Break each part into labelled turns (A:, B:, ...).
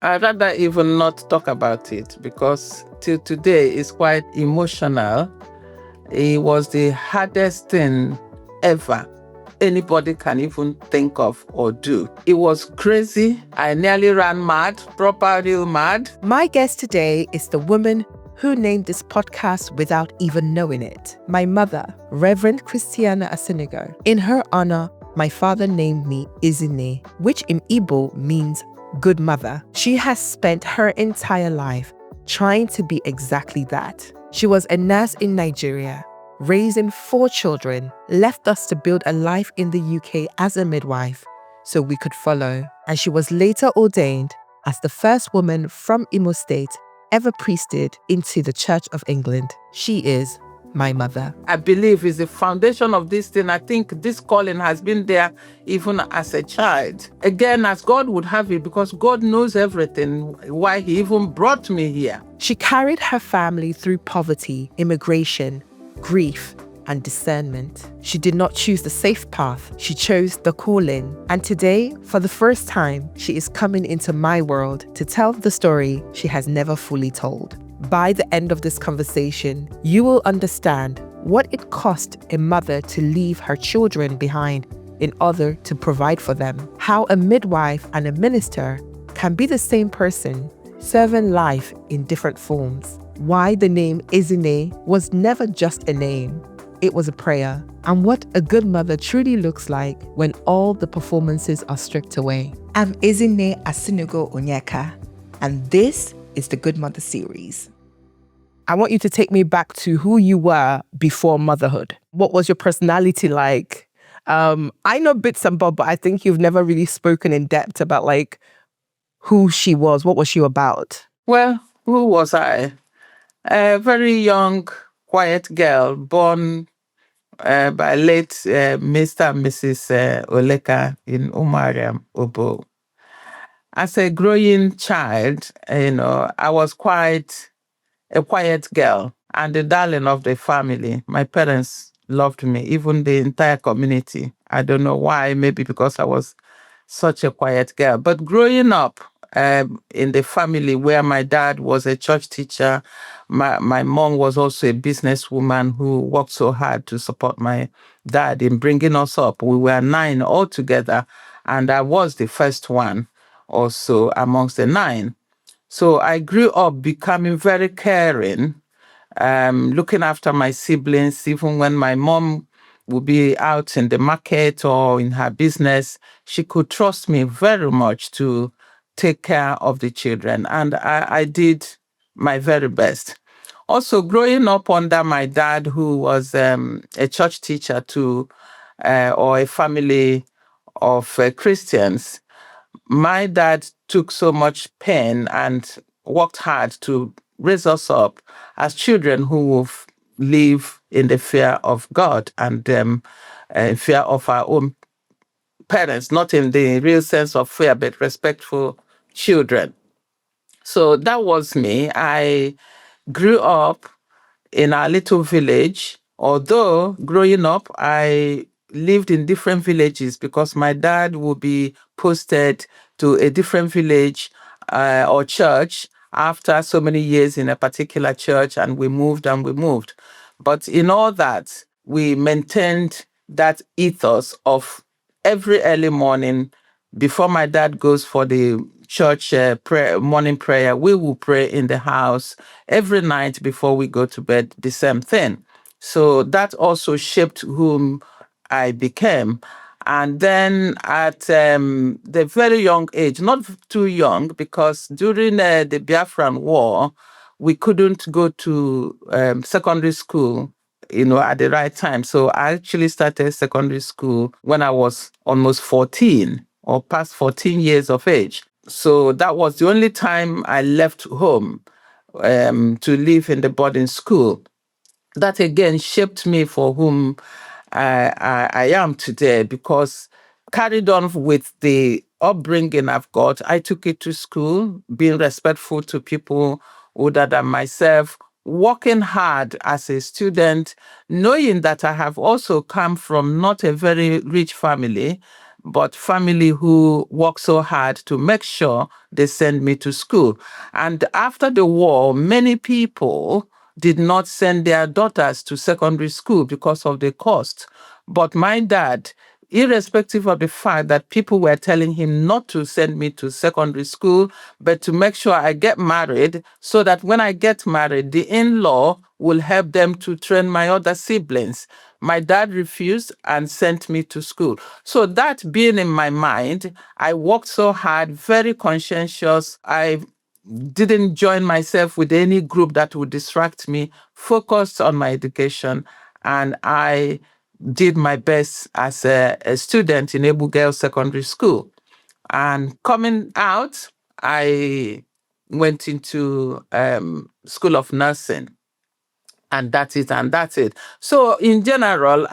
A: I'd rather even not talk about it because till today it's quite emotional. It was the hardest thing ever anybody can even think of or do. It was crazy. I nearly ran mad, proper real mad.
B: My guest today is the woman who named this podcast without even knowing it. My mother, Reverend Christiana Asinugo. In her honor, my father named me Ezinne, which in Igbo means good mother. She has spent her entire life trying to be exactly that. She was a nurse in Nigeria, raising 4 children, left us to build a life in the UK as a midwife so we could follow. And she was later ordained as the first woman from Imo State ever priested into the Church of England. She is my mother.
A: I believe is the foundation of this thing. I think this calling has been there even as a child. Again, as God would have it, because God knows everything, why he even brought me here.
B: She carried her family through poverty, immigration, grief, and discernment. She did not choose the safe path. She chose the calling. And today, for the first time, she is coming into my world to tell the story she has never fully told. By the end of this conversation, you will understand what it cost a mother to leave her children behind in order to provide for them, how a midwife and a minister can be the same person, serving life in different forms, why the name Ezinne was never just a name, it was a prayer, and what a good mother truly looks like when all the performances are stripped away.
C: I'm Ezinne Asinugo Onyeka, and this is the Goodmother Series.
B: I want you to take me back to who you were before motherhood. What was your personality like? I know bits and bobs, but I think you've never really spoken in depth about like who she was. What was she about?
A: Well, who was I? A very young, quiet girl born by late Mr. and Mrs. Oleka in Umariam, Obo. As a growing child, I was quite a quiet girl and the darling of the family. My parents loved me, even the entire community. I don't know why, maybe because I was such a quiet girl. But growing up in the family where my dad was a church teacher, my mom was also a businesswoman who worked so hard to support my dad in bringing us up. We were 9 altogether, and I was the first one also amongst the 9. So I grew up becoming very caring, looking after my siblings, even when my mom would be out in the market or in her business. She could trust me very much to take care of the children. And I did my very best. Also, growing up under my dad, who was a church teacher or a family of Christians, my dad took so much pain and worked hard to raise us up as children who will live in the fear of God and fear of our own parents, not in the real sense of fear, but respectful children. So that was me. I grew up in our little village. Although growing up, I lived in different villages because my dad would be posted to a different village or church after so many years in a particular church, and we moved and we moved. But in all that, we maintained that ethos of every early morning before my dad goes for the church morning prayer, we will pray in the house every night before we go to bed, the same thing. So that also shaped whom I became. And then at the very young age, not too young, because during the Biafran War, we couldn't go to secondary school at the right time. So I actually started secondary school when I was almost 14 or past 14 years of age. So that was the only time I left home to live in the boarding school. That again shaped me for whom I am today, because carried on with the upbringing I've got, I took it to school, being respectful to people older than myself, working hard as a student, knowing that I have also come from not a very rich family, but family who work so hard to make sure they send me to school. And after the war, many people did not send their daughters to secondary school because of the cost. But my dad, irrespective of the fact that people were telling him not to send me to secondary school, but to make sure I get married so that when I get married, the in-law will help them to train my other siblings. My dad refused and sent me to school. So that being in my mind, I worked so hard, very conscientious. I didn't join myself with any group that would distract me, focused on my education, and I did my best as a student in Able Girls Secondary School. And coming out, I went into School of Nursing. And that's it, and that's it. So, in general,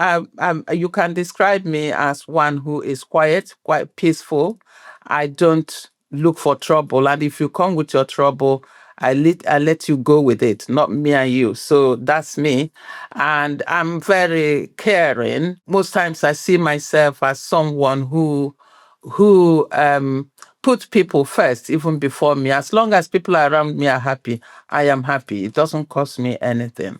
A: you can describe me as one who is quiet, quite peaceful. I don't look for trouble. And if you come with your trouble, I let you go with it, not me and you. So that's me. And I'm very caring. Most times I see myself as someone who put people first, even before me. As long as people around me are happy, I am happy. It doesn't cost me anything.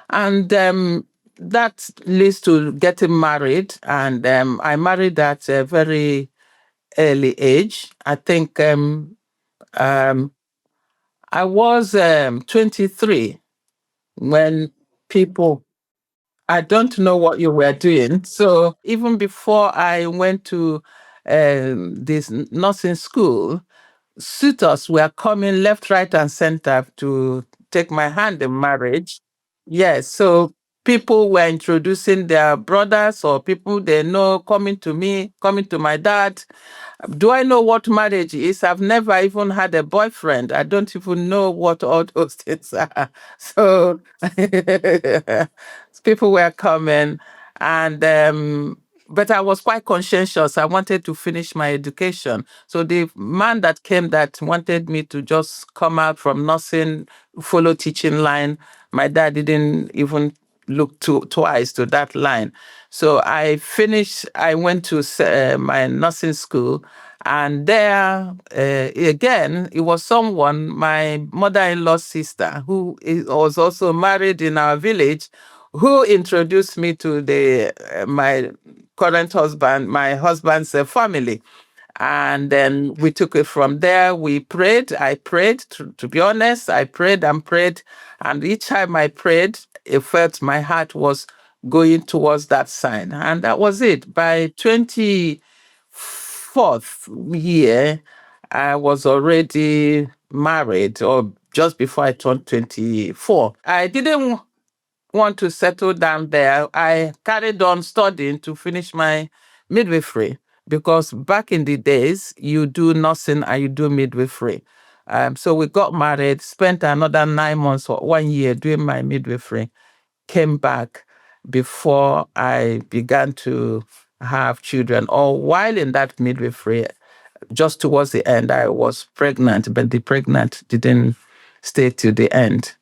A: And that leads to getting married. And I married at a very early age. I think I was 23 when people, I don't know what you were doing. So even before I went to this nursing school, suitors were coming left, right, and center to take my hand in marriage. Yes, so people were introducing their brothers or people they know coming to me, coming to my dad. Do I know what marriage is? I've never even had a boyfriend. I don't even know what all those things are. So people were coming, and but I was quite conscientious. I wanted to finish my education. So the man that came that wanted me to just come out from nursing, follow teaching line, my dad didn't even look twice to that line. So I finished, I went to my nursing school, and there, again, it was someone, my mother-in-law's sister, was also married in our village, who introduced me to my current husband, my husband's family. And then we took it from there. We prayed. I prayed, to be honest. I prayed and prayed. And each time I prayed, it felt my heart was going towards that sign. And that was it. By 24th year, I was already married, or just before I turned 24. I didn't want to settle down there. I carried on studying to finish my midwifery, because back in the days, you do nursing and you do midwifery. So we got married, spent another 9 months or 1 year doing my midwifery, came back before I began to have children. Or while in that midwifery, just towards the end, I was pregnant, but the pregnant didn't stay to the end.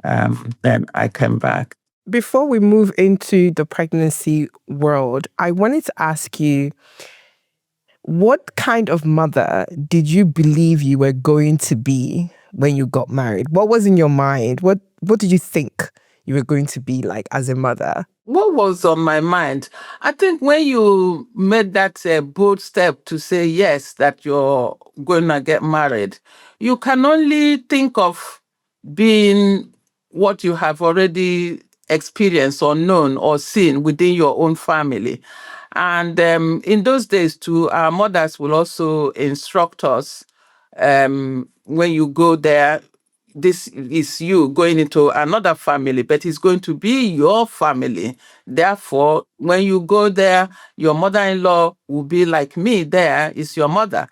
A: Then I came back.
B: Before we move into the pregnancy world, I wanted to ask you, what kind of mother did you believe you were going to be when you got married? What was in your mind? What did you think you were going to be like as a mother?
A: What was on my mind? I think when you made that bold step to say yes, that you're going to get married, you can only think of being what you have already experienced or known or seen within your own family. And in those days, too, our mothers will also instruct us when you go there, this is you going into another family, but it's going to be your family. Therefore, when you go there, your mother-in-law will be like me. There is your mother.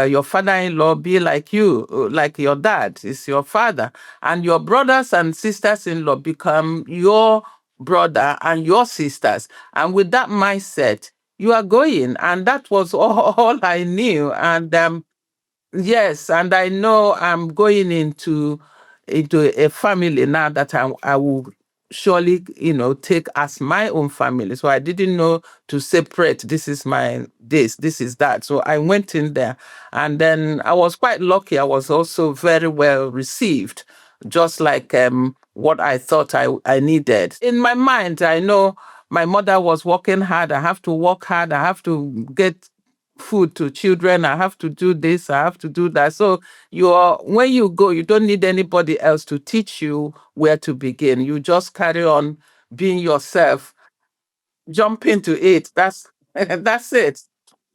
A: Your father-in-law be like you, like your dad is your father. And your brothers and sisters-in-law become your brother and your sisters. And with that mindset, you are going. And that was all I knew. And yes, and I know I'm going into a family now that I will surely, take as my own family. So I didn't know to separate. This is my this is that. So I went in there, and then I was quite lucky. I was also very well received, just like what I thought I needed. In my mind, I know my mother was working hard. I have to work hard. I have to get food to children. I have to do this. I have to do that. So when you go, you don't need anybody else to teach you where to begin. You just carry on being yourself, jump into it. That's it.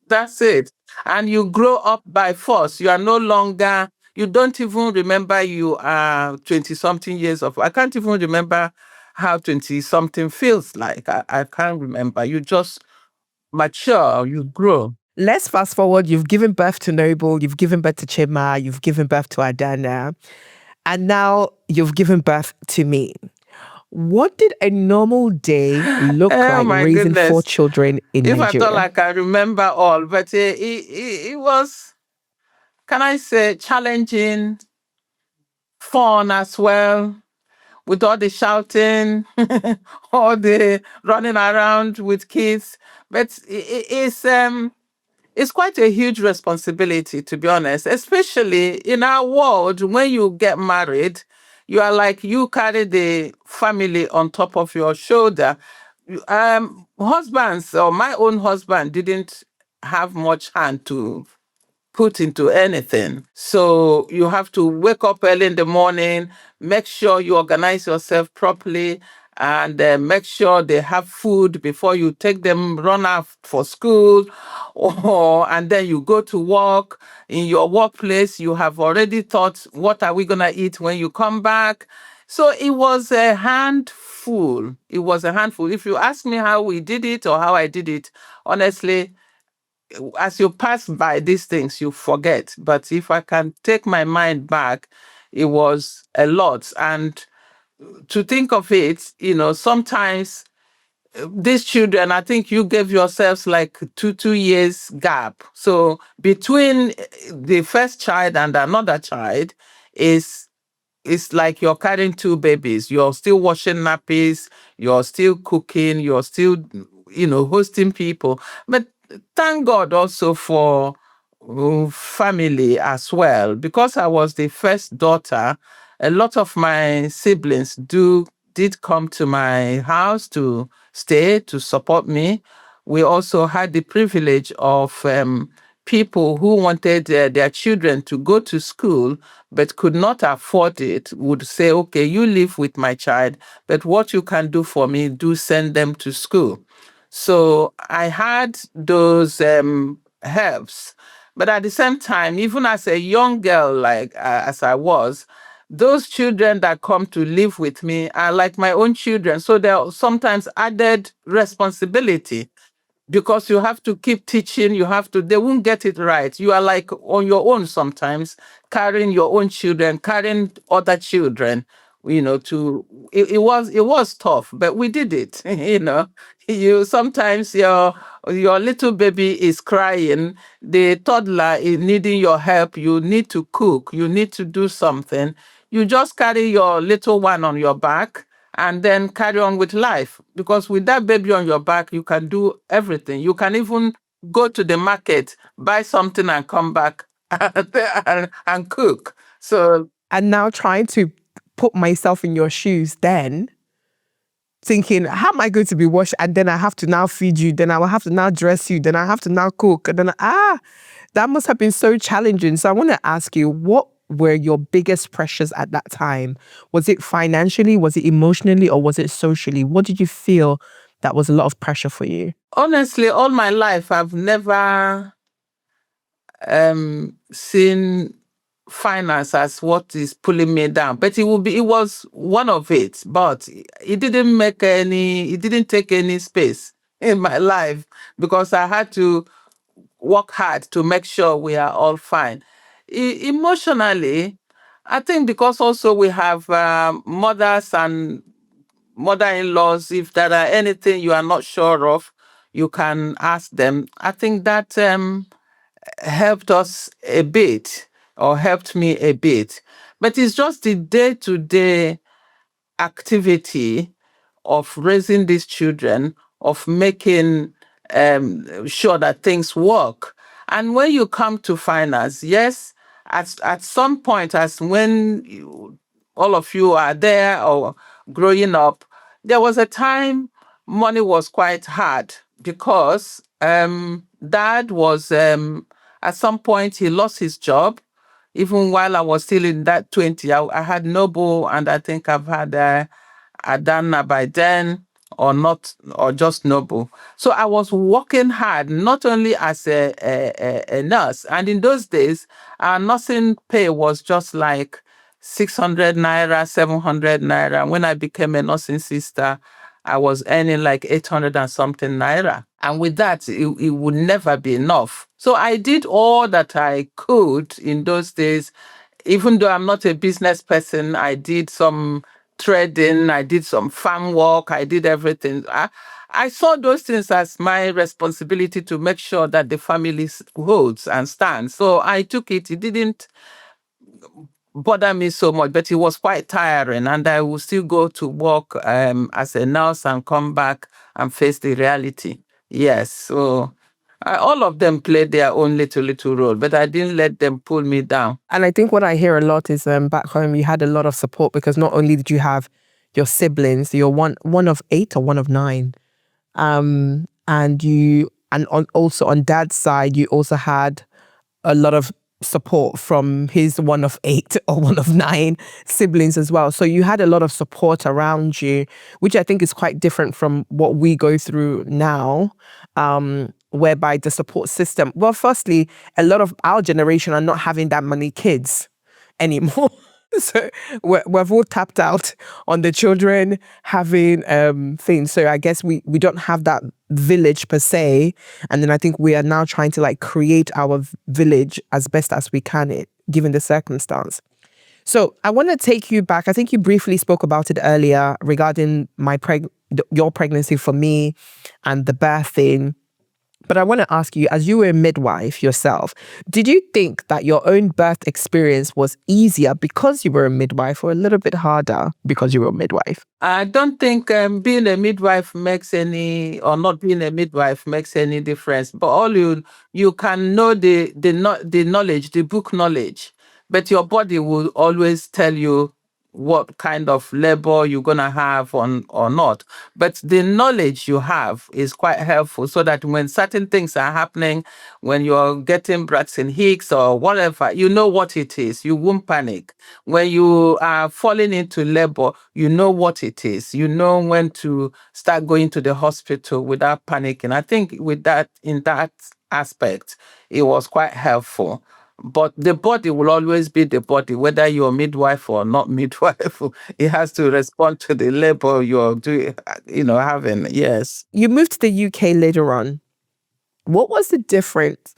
A: That's it. And you grow up by force. You are no longer, you don't even remember you are 20 something years of, I can't even remember how 20 something feels like. I can't remember. You just mature, you grow.
B: Let's fast forward. You've given birth to Noble, you've given birth to Chima, you've given birth to Adana, and now you've given birth to me. What did a normal day look
A: Oh
B: like
A: my
B: raising
A: goodness.
B: 4 children in
A: If I thought
B: Nigeria?
A: like I remember all, but it was, can I say, challenging, fun as well, with all the shouting, all the running around with kids. But it's quite a huge responsibility, to be honest, especially in our world. When you get married, you are like, you carry the family on top of your shoulder. Husbands, or my own husband, didn't have much hand to put into anything. So you have to wake up early in the morning, make sure you organize yourself properly, and make sure they have food before you take them run off for school, and then you go to work. In your workplace, you have already thought, what are we gonna eat when you come back? So it was a handful. It was a handful. If you ask me how we did it or how I did it, honestly, as you pass by these things, you forget. But if I can take my mind back, it was a lot. And to think of it, sometimes these children, I think you gave yourselves like 2 years gap. So between the first child and another child is it's like you're carrying two babies. You're still washing nappies, you're still cooking, you're still, hosting people. But thank God also for family as well. Because I was the first daughter, a lot of my siblings did come to my house to stay, to support me. We also had the privilege of people who wanted their children to go to school but could not afford it would say, okay, you live with my child, but what you can do for me, do send them to school. So I had those helps. But at the same time, even as a young girl, like as I was, those children that come to live with me are like my own children. So there are sometimes added responsibility because you have to keep teaching, they won't get it right. You are like on your own sometimes, carrying your own children, carrying other children, it was tough, but we did it. You sometimes your little baby is crying, the toddler is needing your help, you need to cook, you need to do something. You just carry your little one on your back and then carry on with life. Because with that baby on your back, you can do everything. You can even go to the market, buy something and come back and cook. So
B: And now trying to put myself in your shoes then, thinking, how am I going to be washed? And then I have to now feed you. Then I will have to now dress you. Then I have to now cook. And then, that must have been so challenging. So I want to ask you, what were your biggest pressures at that time? Was it financially? Was it emotionally? Or was it socially? What did you feel that was a lot of pressure for you?
A: honestly, all my life, I've never seen finance as what is pulling me down. But it was one of it, but it didn't take any space in my life because I had to work hard to make sure we are all fine. Emotionally, I think because also we have mothers and mother-in-laws, if there are anything you are not sure of, you can ask them. I think that helped us a bit, or helped me a bit. But it's just the day-to-day activity of raising these children, of making sure that things work. And when you come to finance, yes, at some point, as when all of you are there or growing up, there was a time money was quite hard because dad was, at some point, he lost his job. Even while I was still in that 20, I had Noble, and I think I've had Adana by then, or not, or just Noble. So I was working hard, not only as a nurse. And in those days, our nursing pay was just like 600 naira, 700 naira. When I became a nursing sister, I was earning like 800 and something naira. And with that, it would never be enough. So I did all that I could in those days. Even though I'm not a business person, I did some trading, I did some farm work, I did everything. I saw those things as my responsibility to make sure that the family holds and stands. So I took it. It didn't bother me so much, but it was quite tiring. And I would still go to work as a nurse and come back and face the reality. Yes. So all of them played their own little role, but I didn't let them pull me down.
B: And I think what I hear a lot is back home, you had a lot of support because not only did you have your siblings, you're one of 8 or one of 9. Also on dad's side, you also had a lot of support from his one of 8 or one of 9 siblings as well. So you had a lot of support around you, which I think is quite different from what we go through now, whereby the support system, well, firstly, a lot of our generation are not having that many kids anymore. So we've all tapped out on the children having things. So I guess we don't have that village per se. And then I think we are now trying to like create our village as best as we can, given the circumstance. So I want to take you back. I think you briefly spoke about it earlier regarding your pregnancy for me and the birthing. But I want to ask you, as you were a midwife yourself, did you think that your own birth experience was easier because you were a midwife, or a little bit harder because you were a midwife?
A: I don't think being a midwife makes any, or not being a midwife makes any difference. But all you can know the knowledge, the book knowledge, but your body will always tell you what kind of labor you're going to have or not. But the knowledge you have is quite helpful, so that when certain things are happening, when you're getting Braxton Hicks or whatever, you know what it is. You won't panic. When you are falling into labor, you know what it is. You know when to start going to the hospital without panicking. I think in that aspect, it was quite helpful. But the body will always be the body, whether you're midwife or not midwife. It has to respond to the labor you're doing, having. Yes.
B: You moved to the UK later on. What was the difference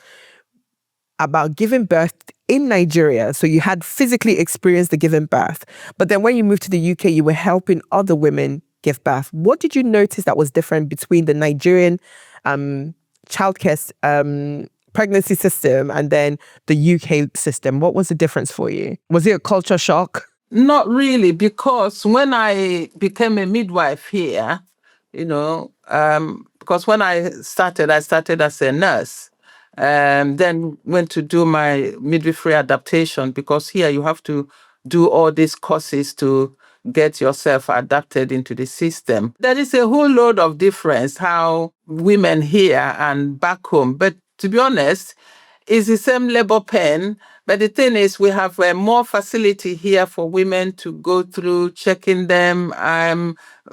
B: about giving birth in Nigeria? So you had physically experienced the giving birth, but then when you moved to the UK, you were helping other women give birth. What did you notice that was different between the Nigerian childcare pregnancy system and then the UK system? What was the difference for you? Was it a culture shock?
A: Not really, because when I became a midwife here, because when I started as a nurse, then went to do my midwifery adaptation, because here you have to do all these courses to get yourself adapted into the system. There is a whole load of difference how women here and back home. But to be honest, it's the same labor pain. But the thing is, we have more facility here for women to go through checking them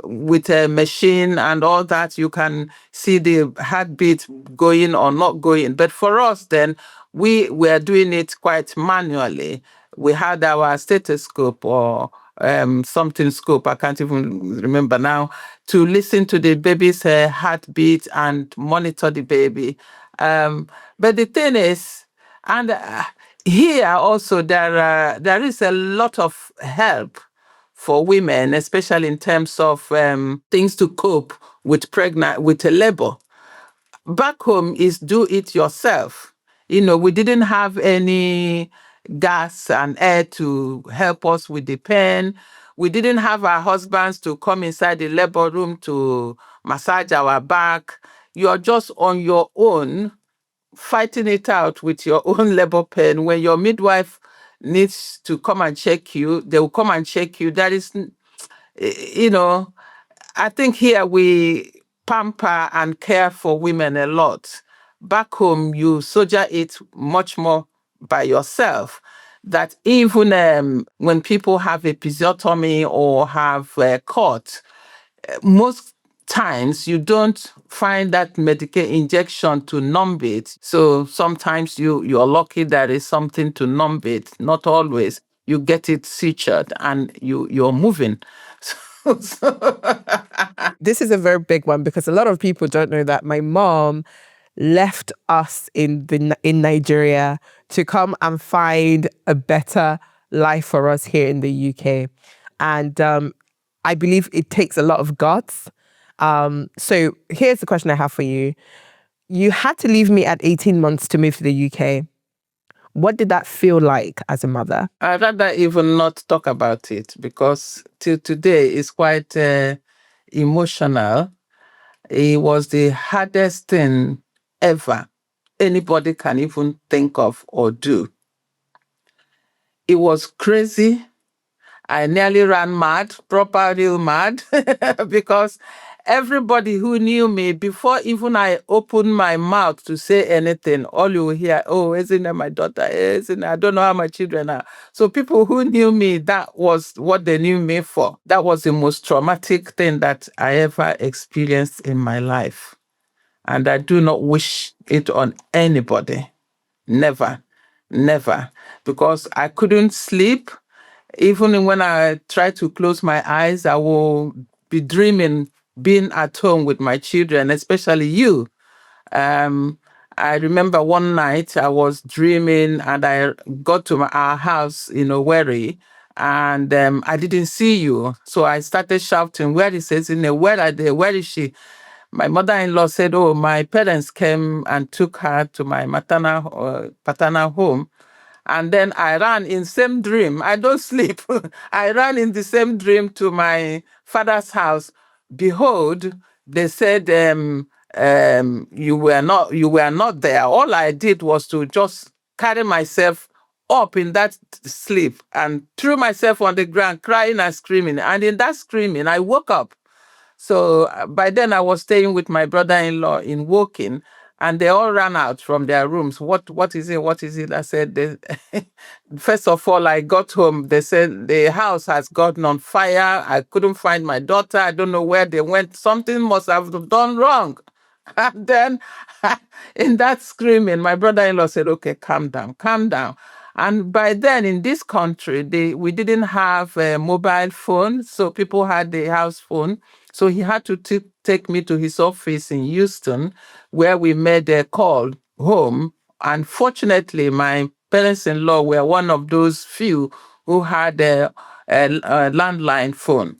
A: with a machine and all that. You can see the heartbeat going or not going. But for us, then, we were doing it quite manually. We had our stethoscope or something scope, I can't even remember now, to listen to the baby's heartbeat and monitor the baby. But the thing is, and here also there is a lot of help for women, especially in terms of things to cope with a labor. Back home is do it yourself. We didn't have any gas and air to help us with the pain. We didn't have our husbands to come inside the labor room to massage our back. You're just on your own, fighting it out with your own labor pain. When your midwife needs to come and check you, they will come and check you. That is, you know, I think here we pamper and care for women a lot. Back home, you soldier it much more by yourself. That even when people have episiotomy or have a cut, most times you don't find that medical injection to numb it. So sometimes you're lucky there is something to numb it. Not always. You get it sutured and you're moving.
B: This is a very big one because a lot of people don't know that my mom left us in Nigeria to come and find a better life for us here in the UK. And I believe it takes a lot of guts. So here's the question I have for you. You had to leave me at 18 months to move to the UK. What did that feel like as a mother?
A: I'd rather even not talk about it because till today it's quite emotional. It was the hardest thing ever anybody can even think of or do. It was crazy. I nearly ran mad, proper real mad, because everybody who knew me, before even I opened my mouth to say anything, all you hear, oh, Ezinne, my daughter, Ezinne, I don't know how my children are. So people who knew me, that was what they knew me for. That was the most traumatic thing that I ever experienced in my life. And I do not wish it on anybody. Never, never. Because I couldn't sleep. Even when I try to close my eyes, I will be dreaming being at home with my children, especially you. I remember one night I was dreaming and I got to our house in Owerri and I didn't see you. So I started shouting, where is Ezinne? Where are they? Where is she? My mother-in-law said, oh, my parents came and took her to my maternal, paternal home. And then I ran in same dream. I don't sleep. I ran in the same dream to my father's house. Behold, they said, you were not there. All I did was to just carry myself up in that sleep and threw myself on the ground, crying and screaming. And in that screaming, I woke up. So by then I was staying with my brother-in-law in Woking, and they all ran out from their rooms. What is it? What is it? I said, first of all, I got home. They said the house has gotten on fire. I couldn't find my daughter. I don't know where they went. Something must have done wrong. And then in that screaming, my brother-in-law said, okay, calm down, calm down. And by then in this country, we didn't have a mobile phone, so people had the house phone. So he had to take me to his office in Houston, where we made a call home. And fortunately, my parents-in-law were one of those few who had a landline phone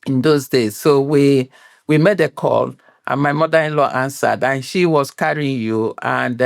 A: in those days. So we made a call, and my mother-in-law answered, and she was carrying you, and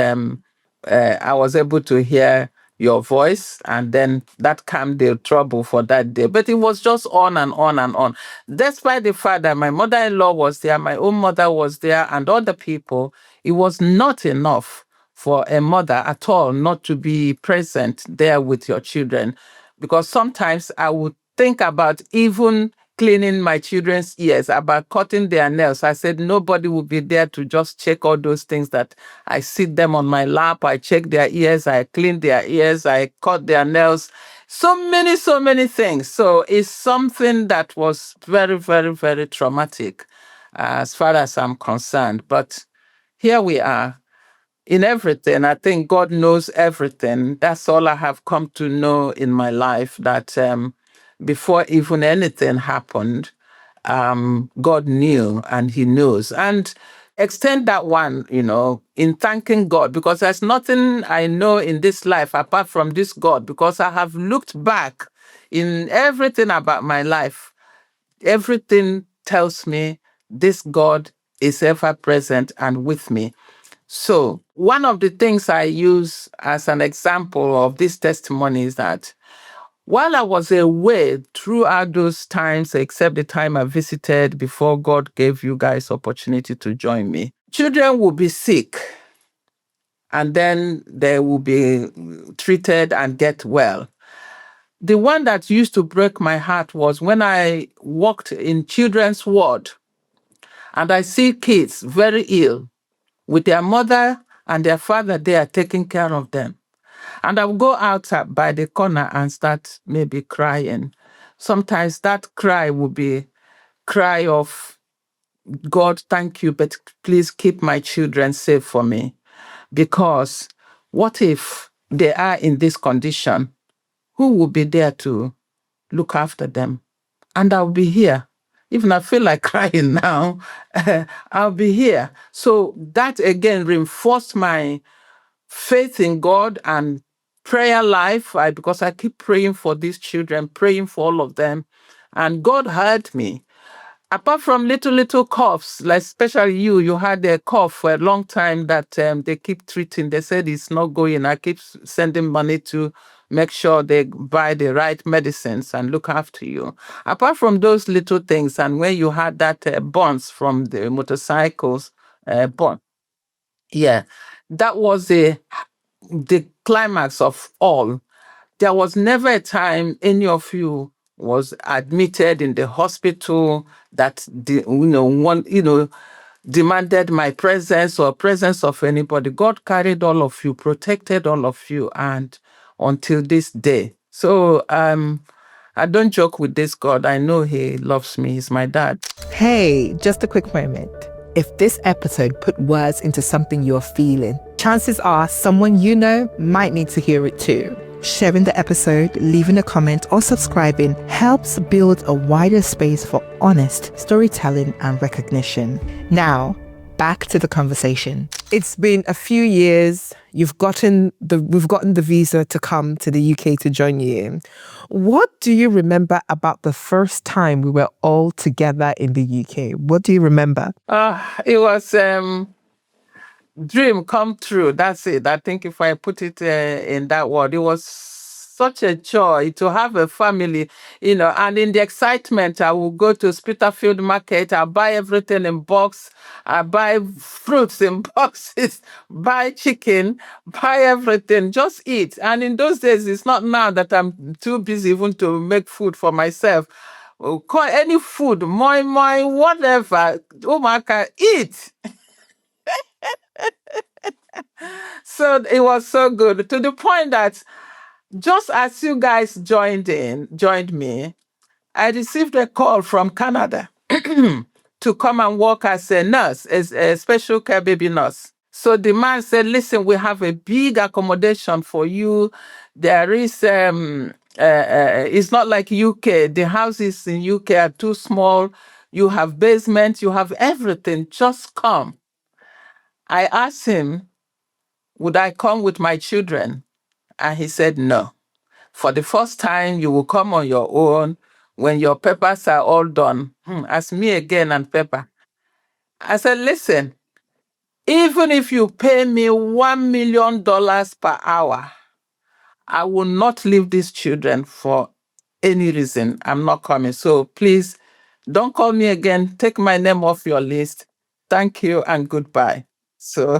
A: I was able to hear your voice, and then that calmed the trouble for that day. But it was just on and on and on. Despite the fact that my mother-in-law was there, my own mother was there, and other people, it was not enough for a mother at all not to be present there with your children. Because sometimes I would think about even cleaning my children's ears, about cutting their nails. I said nobody would be there to just check all those things that I sit them on my lap, I check their ears, I clean their ears, I cut their nails. So many things. So it's something that was very, very, very traumatic as far as I'm concerned. But here we are. In everything, I think God knows everything. That's all I have come to know in my life, that before even anything happened, God knew and he knows. And extend that one, in thanking God, because there's nothing I know in this life apart from this God, because I have looked back in everything about my life. Everything tells me this God is ever present and with me. So one of the things I use as an example of this testimony is that while I was away throughout those times, except the time I visited before God gave you guys opportunity to join me, children will be sick and then they will be treated and get well. The one that used to break my heart was when I walked in children's ward and I see kids very ill with their mother and their father there taking care of them. And I would go out by the corner and start maybe crying. Sometimes that cry would be cry of, God, thank you, but please keep my children safe for me. Because what if they are in this condition? Who will be there to look after them? And I'll be here. Even I feel like crying now, I'll be here. So that again reinforced my faith in God and prayer life, because I keep praying for these children, praying for all of them. And God heard me. Apart from little coughs, like especially you had a cough for a long time that they keep treating. They said it's not going. I keep sending money to make sure they buy the right medicines and look after you. Apart from those little things, and when you had that burns from the motorcycles, burn, yeah, that was the climax of all. There was never a time any of you was admitted in the hospital that demanded my presence or presence of anybody. God carried all of you, protected all of you, and until this day. So I don't joke with this God. I know He loves me. He's my dad.
B: Hey, just a quick moment. If this episode put words into something you're feeling, chances are someone you know might need to hear it too. Sharing the episode, leaving a comment, or subscribing helps build a wider space for honest storytelling and recognition. Now, back to the conversation. It's been a few years. We've gotten the visa to come to the UK to join you. What do you remember about the first time we were all together in the UK? What do you remember?
A: It was dream come true. That's it. I think if I put it in that word, it was such a joy to have a family, and in the excitement, I will go to Spitalfield Market. I buy everything in box. I buy fruits in boxes, buy chicken, buy everything, just eat. And in those days, it's not now that I'm too busy even to make food for myself. Call any food, moi, whatever. Oh my God, eat. So it was so good to the point that just as you guys joined me, I received a call from Canada to come and work as a nurse, as a special care baby nurse. So the man said, listen, we have a big accommodation for you. There is, it's not like UK. The houses in UK are too small. You have basement, you have everything. Just come. I asked him, would I come with my children? And he said, no. For the first time, you will come on your own when your papers are all done. Ask me again and paper. I said, listen, even if you pay me $1 million per hour, I will not leave these children for any reason. I'm not coming. So please don't call me again. Take my name off your list. Thank you and goodbye. So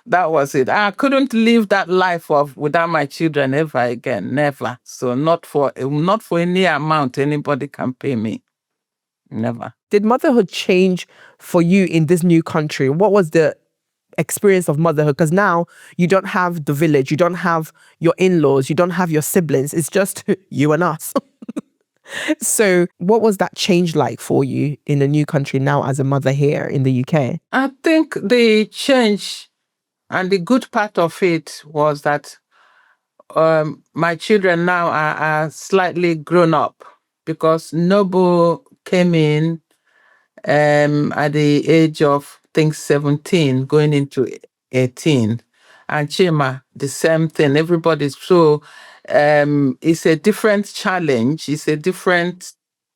A: that was it. I couldn't live that life without my children ever again. Never. So not for any amount anybody can pay me. Never.
B: Did motherhood change for you in this new country? What was the experience of motherhood? Because now you don't have the village, you don't have your in-laws, you don't have your siblings. It's just you and us. So what was that change like for you in a new country now as a mother here in the UK?
A: I think the change and the good part of it was that my children now are slightly grown up because Noble came in at the age of, I think, 17, going into 18. And Chima, the same thing. Everybody's so, it's a different challenge. It's a different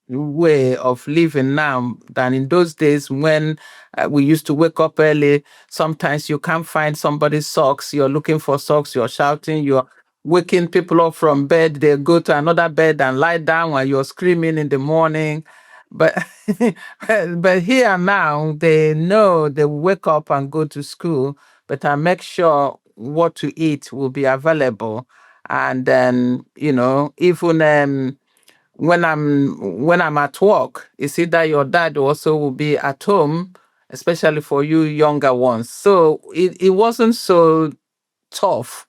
A: way of living now than in those days when we used to wake up early. Sometimes you can't find somebody's socks. You're looking for socks. You're shouting. You're waking people up from bed. They go to another bed and lie down while you're screaming in the morning. But but here now, they know they wake up and go to school, but I make sure what to eat will be available. And then, even when I'm at work, it's either your dad also will be at home, especially for you younger ones. So it wasn't so tough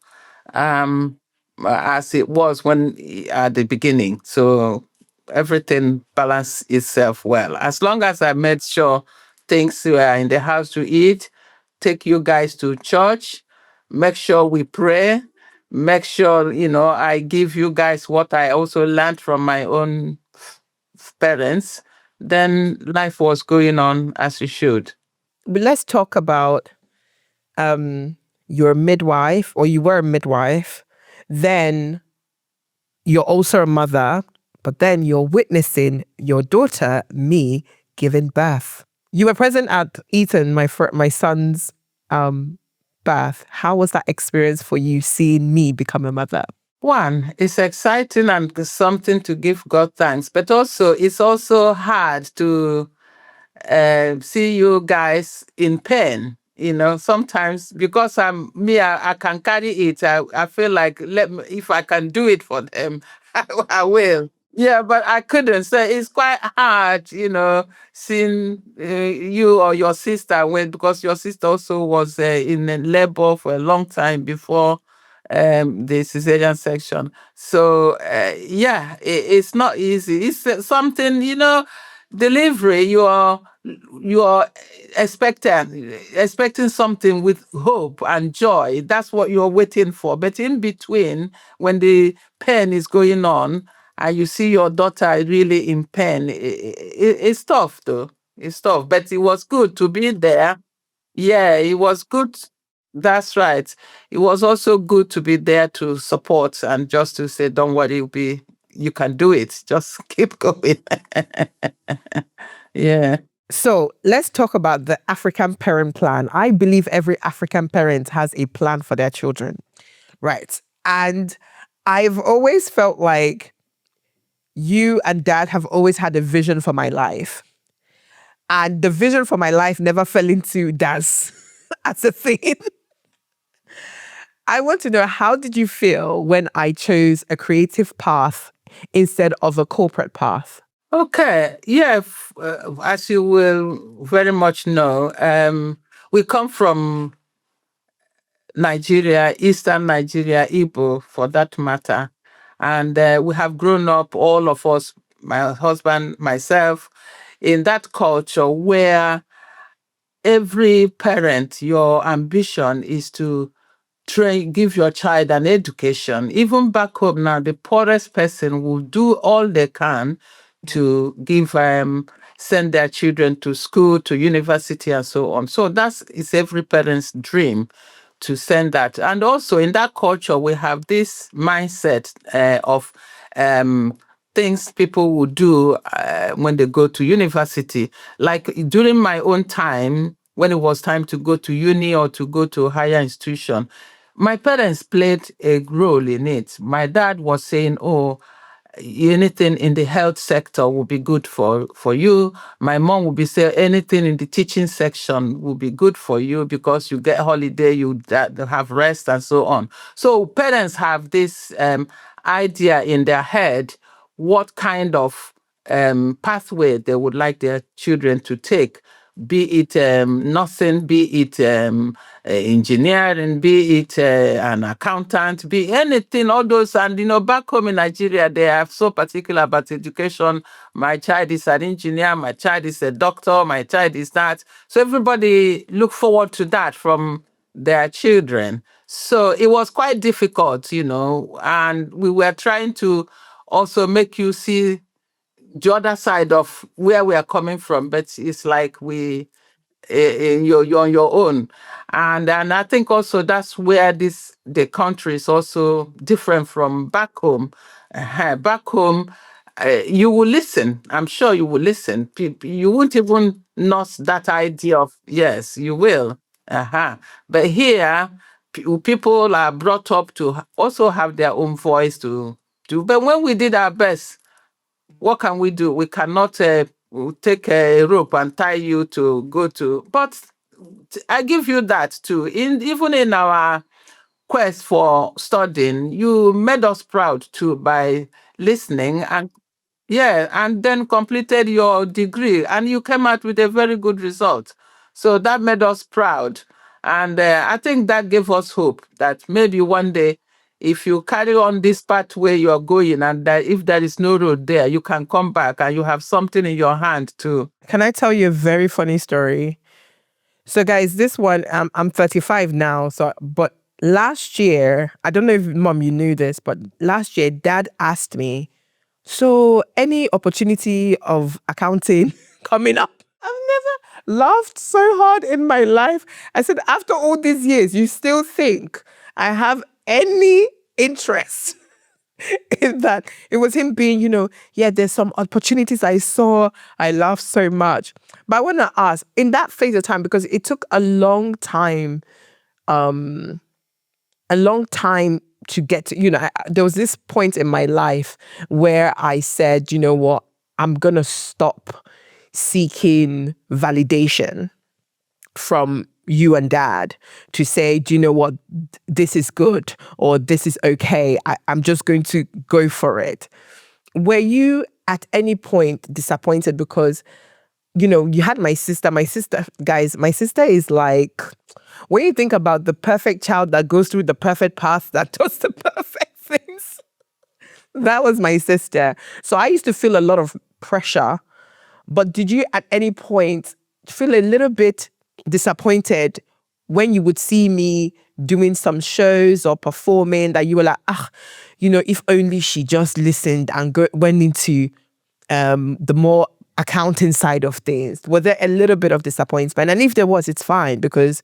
A: um, as it was when at the beginning. So everything balanced itself well. As long as I made sure things were in the house to eat, take you guys to church, make sure we pray, make sure, I give you guys what I also learned from my own parents, then life was going on as it should.
B: But let's talk about your midwife, or you were a midwife. Then you're also a mother, but then you're witnessing your daughter, me, giving birth. You were present at Ethan, my son's birth. How was that experience for you, seeing me become a mother?
A: One, it's exciting and something to give God thanks, but also it's also hard to see you guys in pain. Sometimes because I can carry it. I feel like if I can do it for them, I will. Yeah, but I couldn't. So it's quite hard, seeing you or your sister because your sister also was in labor for a long time before the cesarean section. So yeah, it's not easy. It's something, delivery. You are expecting something with hope and joy. That's what you're waiting for. But in between, when the pain is going on and you see your daughter really in pain, it's tough though. It's tough. But it was good to be there. Yeah, it was good. That's right. It was also good to be there to support and just to say, don't worry, you can do it. Just keep going. Yeah.
B: So let's talk about the African parent plan. I believe every African parent has a plan for their children. Right. And I've always felt like you and dad have always had a vision for my life. And the vision for my life never fell into dance as a thing. I want to know, how did you feel when I chose a creative path instead of a corporate path?
A: Okay. Yeah. As you will very much know, we come from Nigeria, Eastern Nigeria, Igbo for that matter. And we have grown up, all of us, my husband, myself, in that culture where every parent, your ambition is to give your child an education. Even back home now, the poorest person will do all they can to send their children to school, to university, and so on. So is every parent's dream to send that. And also in that culture, we have this mindset of things people will do when they go to university. Like during my own time, when it was time to go to uni or to go to a higher institution, my parents played a role in it. My dad was saying, oh, anything in the health sector will be good for you. My mom will be saying anything in the teaching section will be good for you because you get holiday, you have rest and so on. So parents have this idea in their head what kind of pathway they would like their children to take, be it nursing, be it engineering, be it an accountant, be anything, all those. And, back home in Nigeria, they are so particular about education. My child is an engineer, my child is a doctor, my child is that. So everybody look forward to that from their children. So it was quite difficult, and we were trying to also make you see the other side of where we are coming from, but it's like you're on your own. And I think also that's where the country is also different from back home. Back home, you will listen. I'm sure you will listen. You won't even nurse that idea of, yes, you will. Uh-huh. But here, people are brought up to also have their own voice to do. But when we did our best, what can we do? We cannot take a rope and tie you to go to. But I give you that too. Even in our quest for studying, you made us proud too by listening, and yeah, and then completed your degree, and you came out with a very good result. So that made us proud. And I think that gave us hope that maybe one day, if you carry on this pathway you're going, and that if there is no road there, you can come back and you have something in your hand too.
B: Can I tell you a very funny story? So, guys, this one, I'm 35 now. So, but last year, I don't know if mom, you knew this, but last year, dad asked me, so any opportunity of accounting coming up? I've never laughed so hard in my life. I said, after all these years, you still think I have any interest in that? It was him being, yeah, there's some opportunities I saw. I laughed so much. But I want to ask, in that phase of time, because it took a long time to get to, there was this point in my life where I said, you know what, I'm going to stop seeking validation from you and dad to say, do you know what, this is good or this is okay. I'm just going to go for it. Were you at any point disappointed because, you had my sister, guys, my sister is like, when you think about the perfect child that goes through the perfect path, that does the perfect things, that was my sister. So I used to feel a lot of pressure. But did you at any point feel a little bit disappointed when you would see me doing some shows or performing, that you were like, if only she just listened and went into the more accounting side of things? Was there a little bit of disappointment? And if there was, it's fine, because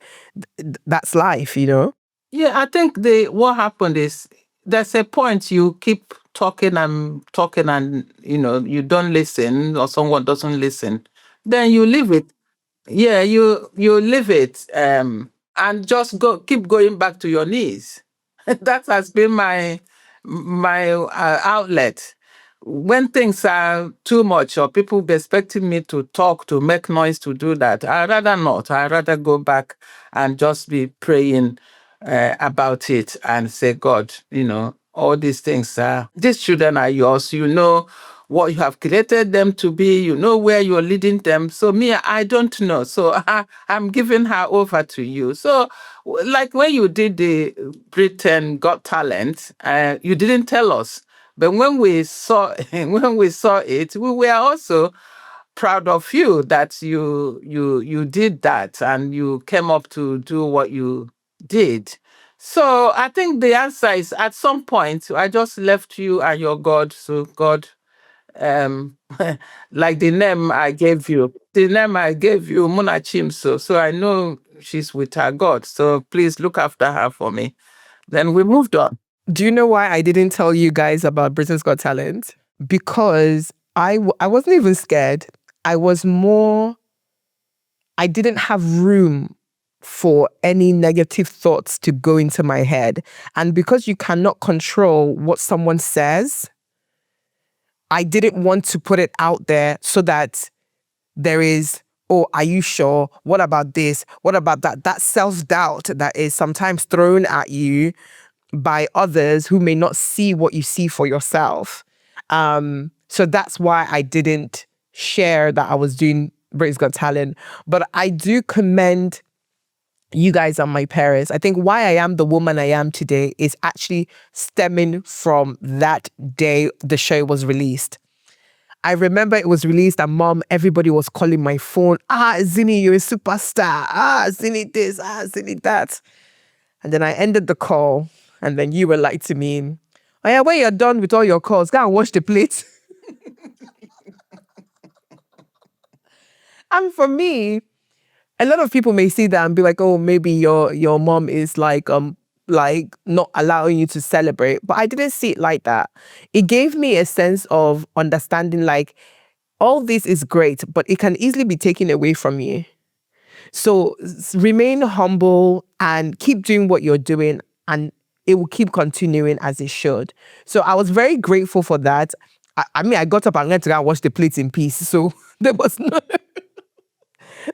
B: that's life,
A: Yeah, I think what happened is there's a point you keep talking and talking, and you don't listen, or someone doesn't listen, then you leave it. Yeah, you leave it, and just keep going back to your knees. That has been my outlet. When things are too much, or people be expecting me to talk, to make noise, to do that, I rather not. I rather go back and just be praying about it and say, God, all these things these children are yours. You know what you have created them to be. You know where you're leading them. So me, I don't know. So I'm giving her over to you. So like when you did the Britain Got Talent, you didn't tell us. But when we saw it, we were also proud of you that you did that and you came up to do what you did. So I think the answer is, at some point I just left you and your God. So God, um like the name I gave you, Munachimso. So I know she's with her God. So please look after her for me. Then we moved on.
B: Do you know why I didn't tell you guys about Britain's Got Talent? Because I wasn't even scared. I didn't have room for any negative thoughts to go into my head. And because you cannot control what someone says, I didn't want to put it out there so that there is, oh, are you sure? What about this? What about that? That self-doubt that is sometimes thrown at you by others who may not see what you see for yourself. So that's why I didn't share that I was doing Britain's Got Talent. But I do commend you guys and my parents. I think why I am the woman I am today is actually stemming from that day the show was released. I remember it was released and mom, everybody was calling my phone. Ezinne, you're a superstar. Ezinne this, Ezinne that. And then I ended the call, and then you were like to me, oh yeah, when you're done with all your calls, go and wash the plate. And for me, a lot of people may see that and be like, oh, maybe your mom is like like not allowing you to celebrate. But I didn't see it like that. It gave me a sense of understanding, like, all this is great, but it can easily be taken away from you. So remain humble and keep doing what you're doing, and it will keep continuing as it should. So I was very grateful for that. I mean, I got up and went to go and wash the plates in peace. So there was no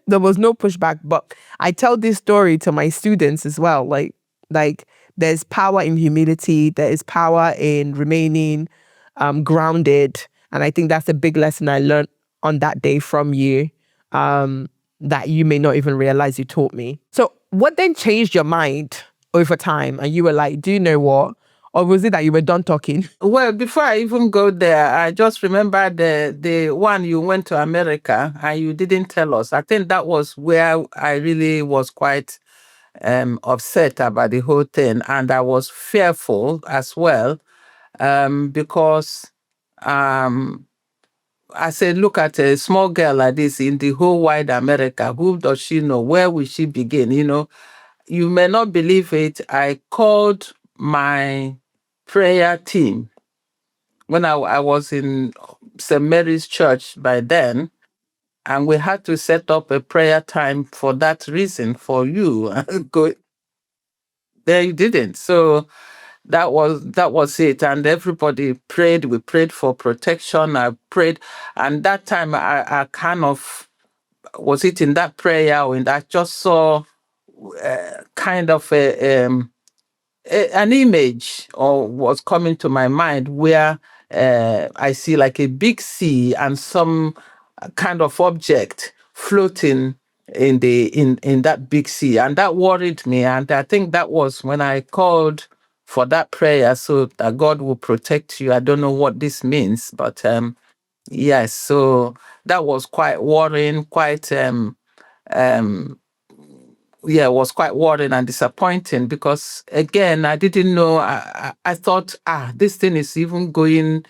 B: pushback. But I tell this story to my students as well. Like there's power in humility. There is power in remaining grounded. And I think that's a big lesson I learned on that day from you, that you may not even realize you taught me. So what then changed your mind over time? And you were like, do you know what? Or was it that you were done talking?
A: Well, before I even go there, I just remember the one you went to America and you didn't tell us. I think that was where I really was quite upset about the whole thing. And I was fearful as well, because I said, look at a small girl like this in the whole wide America. Who does she know? Where will she begin? You may not believe it. I called my prayer team when I was in St. Mary's Church by then, and we had to set up a prayer time for that reason, for you. Go there, you didn't. So that was it, and everybody prayed. We prayed for protection. I prayed, and that time I kind of, was it in that prayer when I just saw kind of an image or was coming to my mind where I see like a big sea and some kind of object floating in that big sea, and that worried me. And I think that was when I called for that prayer, so that God will protect you. I don't know what this means, but yes. So that was quite worrying, quite yeah, it was quite worrying and disappointing, because again, I didn't know. I thought, this thing is even going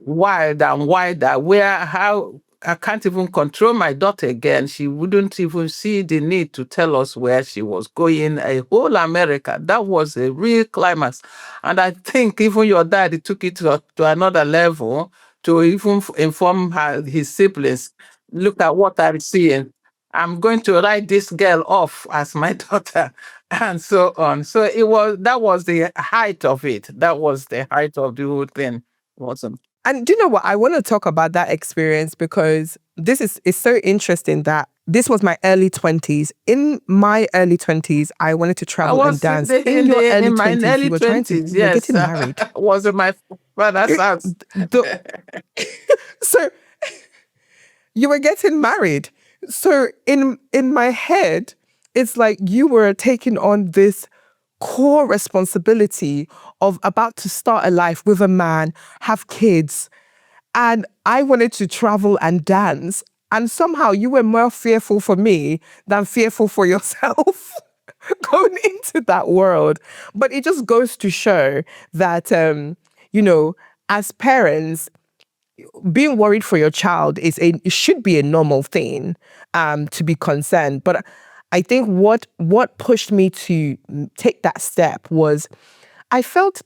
A: wild and wider, where how I can't even control my daughter again. She wouldn't even see the need to tell us where she was going. A whole America. That was a real climax. And I think even your dad, took it to another level to even inform his siblings. Look at what I'm seeing. I'm going to write this girl off as my daughter, and so on. So that was the height of it. That was the height of the whole thing. Awesome.
B: And do you know what? I want to talk about that experience, because this is so interesting that this was my early 20s. In my early 20s, I wanted to travel and dance. In your early 20s, you were trying to,
A: yes,
B: you were getting married.
A: Was in my father's house.
B: So you were getting married. So in my head, it's like you were taking on this core responsibility of about to start a life with a man, have kids. And I wanted to travel and dance. And somehow you were more fearful for me than fearful for yourself going into that world. But it just goes to show that, as parents, being worried for your child it should be a normal thing, to be concerned. But I think what pushed me to take that step was I felt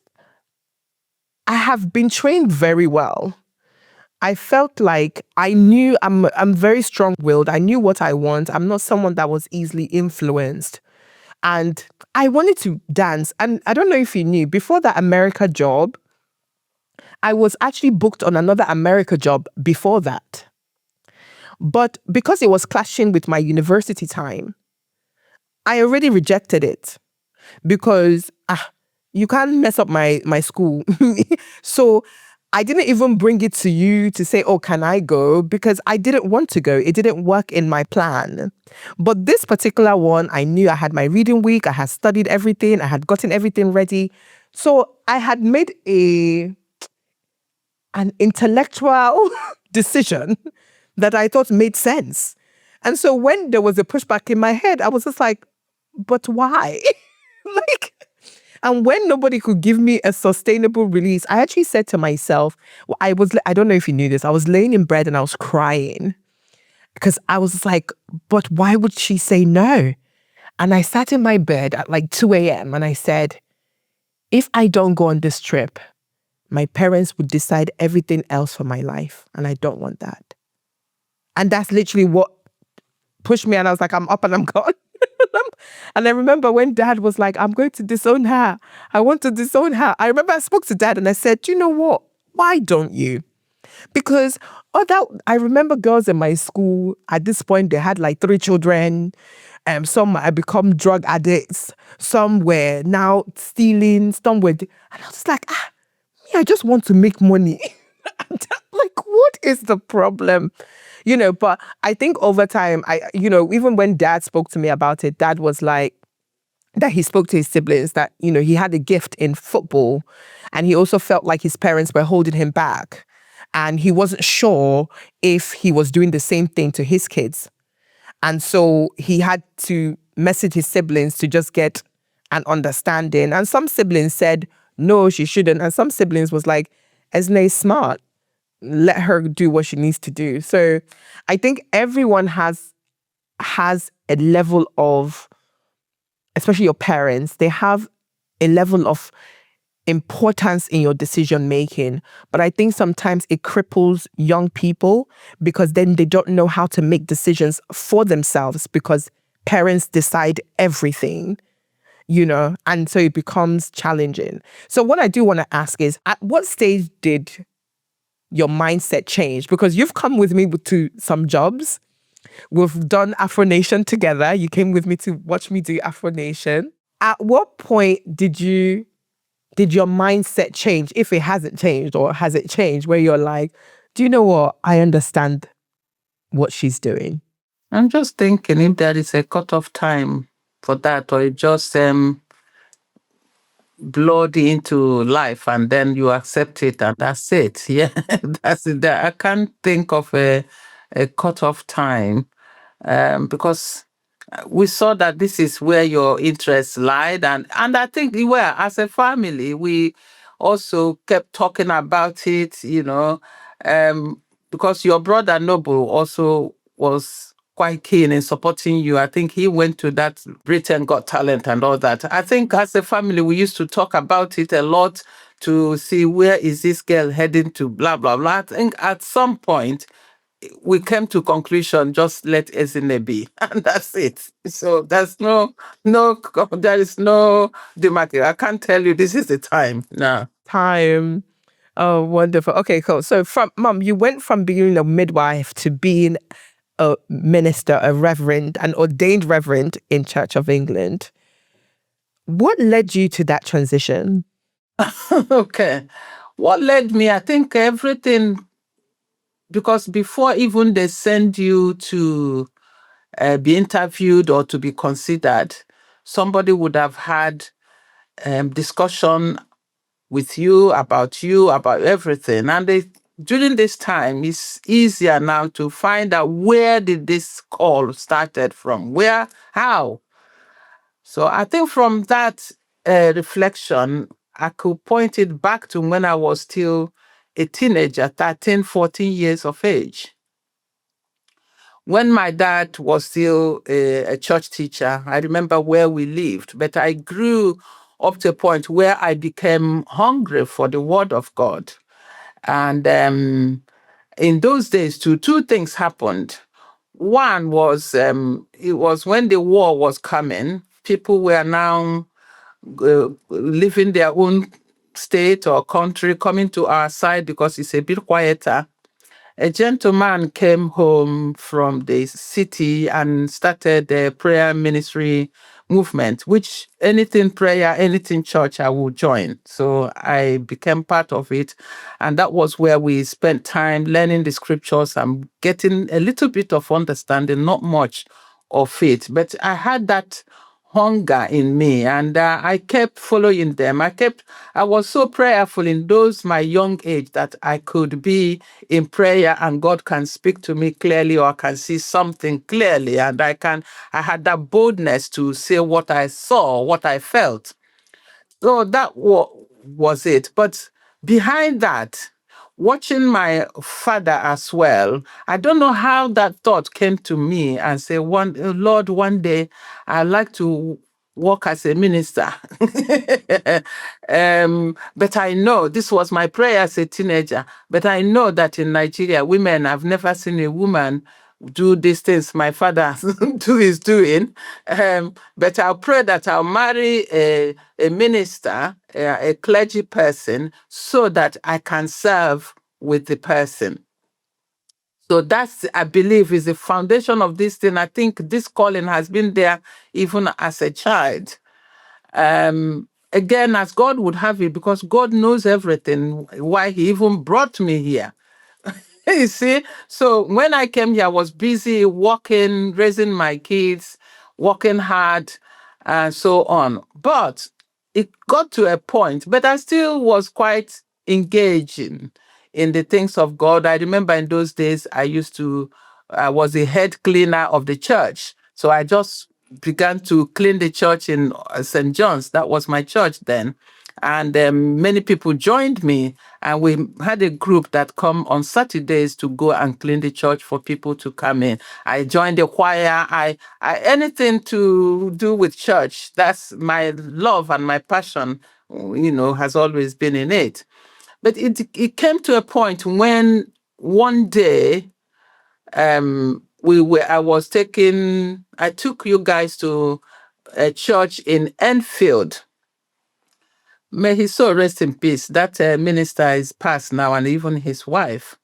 B: I have been trained very well. I felt like I knew I'm very strong-willed. I knew what I want. I'm not someone that was easily influenced. And I wanted to dance. And I don't know if you knew, before that America job, I was actually booked on another America job before that. But because it was clashing with my university time, I already rejected it, because you can't mess up my school. So I didn't even bring it to you to say, oh, can I go? Because I didn't want to go. It didn't work in my plan. But this particular one, I knew I had my reading week. I had studied everything. I had gotten everything ready. So I had made an intellectual decision that I thought made sense. And so when there was a pushback in my head, I was just like, but why? And when nobody could give me a sustainable release, I actually said to myself, I don't know if you knew this, I was laying in bed and I was crying, because I was like, but why would she say no? And I sat in my bed at like 2 a.m. and I said, if I don't go on this trip, my parents would decide everything else for my life. And I don't want that. And that's literally what pushed me. And I was like, I'm up and I'm gone. And I remember when Dad was like, I'm going to disown her. I want to disown her. I remember I spoke to Dad and I said, do you know what? Why don't you? Because I remember girls in my school at this point, they had like 3 children. Some had become drug addicts. Some were now stealing. Some were, and I was like, me, I just want to make money. Like, what is the problem? But I think over time, even when Dad spoke to me about it, Dad was like, that he spoke to his siblings that, he had a gift in football and he also felt like his parents were holding him back. And he wasn't sure if he was doing the same thing to his kids. And so he had to message his siblings to just get an understanding. And some siblings said, no, she shouldn't. And some siblings was like, Ezinne is smart. Let her do what she needs to do. So I think everyone has a level of, especially your parents, they have a level of importance in your decision making. But I think sometimes it cripples young people because then they don't know how to make decisions for themselves because parents decide everything, and so it becomes challenging. So what I do want to ask is, at what stage did your mindset change? Because you've come with me to some jobs. We've done Afro Nation together. You came with me to watch me do Afro Nation. At what point did your mindset change, if it hasn't changed, or has it changed, where you're like, do you know what? I understand what she's doing.
A: I'm just thinking if there is a cutoff time for that, or it just blood into life and then you accept it and that's it. Yeah, that's it. I can't think of a cutoff time because we saw that this is where your interests lied. And I think, well, as a family, we also kept talking about it, because your brother Noble also was quite keen in supporting you. I think he went to that Britain Got Talent and all that. I think as a family, we used to talk about it a lot to see where is this girl heading to, blah, blah, blah. I think at some point, we came to conclusion, just let Ezinne be. And that's it. So there is no demarcation. I can't tell you this is the time. No.
B: Time. Oh, wonderful. Okay, cool. So Mum, you went from being a midwife to being a minister, a reverend, an ordained reverend in Church of England. What led you to that transition?
A: Okay. What led me? I think everything, because before even they send you to be interviewed or to be considered, somebody would have had discussion with you, about everything. And during this time, it's easier now to find out where did this call started from, where, how. So I think from that reflection, I could point it back to when I was still a teenager, 13, 14 years of age. When my dad was still a church teacher, I remember where we lived, but I grew up to a point where I became hungry for the word of God. And in those days, two things happened. One was, it was when the war was coming, people were now leaving their own state or country, coming to our side because it's a bit quieter. A gentleman came home from the city and started a prayer ministry movement, which anything prayer, anything church, I would join. So I became part of it. And that was where we spent time learning the scriptures and getting a little bit of understanding, not much of it. But I had that hunger in me, and I kept following them. I was so prayerful in my young age that I could be in prayer and God can speak to me clearly, or I can see something clearly, and I had that boldness to say what I saw, what I felt. So that was it. But behind that watching my father as well, I don't know how that thought came to me and say, Lord, one day I'd like to work as a minister. But I know this was my prayer as a teenager. But I know that in Nigeria, women, I've never seen a woman do these things my father is doing. But I'll pray that I'll marry a minister, a clergy person, so that I can serve with the person. So that's, I believe, is the foundation of this thing. I think this calling has been there even as a child. Again, as God would have it, because God knows everything, why he even brought me here. You see, so when I came here, I was busy working, raising my kids, working hard, and so on. But it got to a point, but I still was quite engaging in the things of God. I remember in those days, I was the head cleaner of the church. So I just began to clean the church in St. John's. That was my church then. And many people joined me, and we had a group that come on Saturdays to go and clean the church for people to come in. I joined the choir. Anything to do with church. That's my love and my passion, has always been in it. But it came to a point when one day I took you guys to a church in Enfield. May his soul rest in peace. That minister is passed now, and even his wife.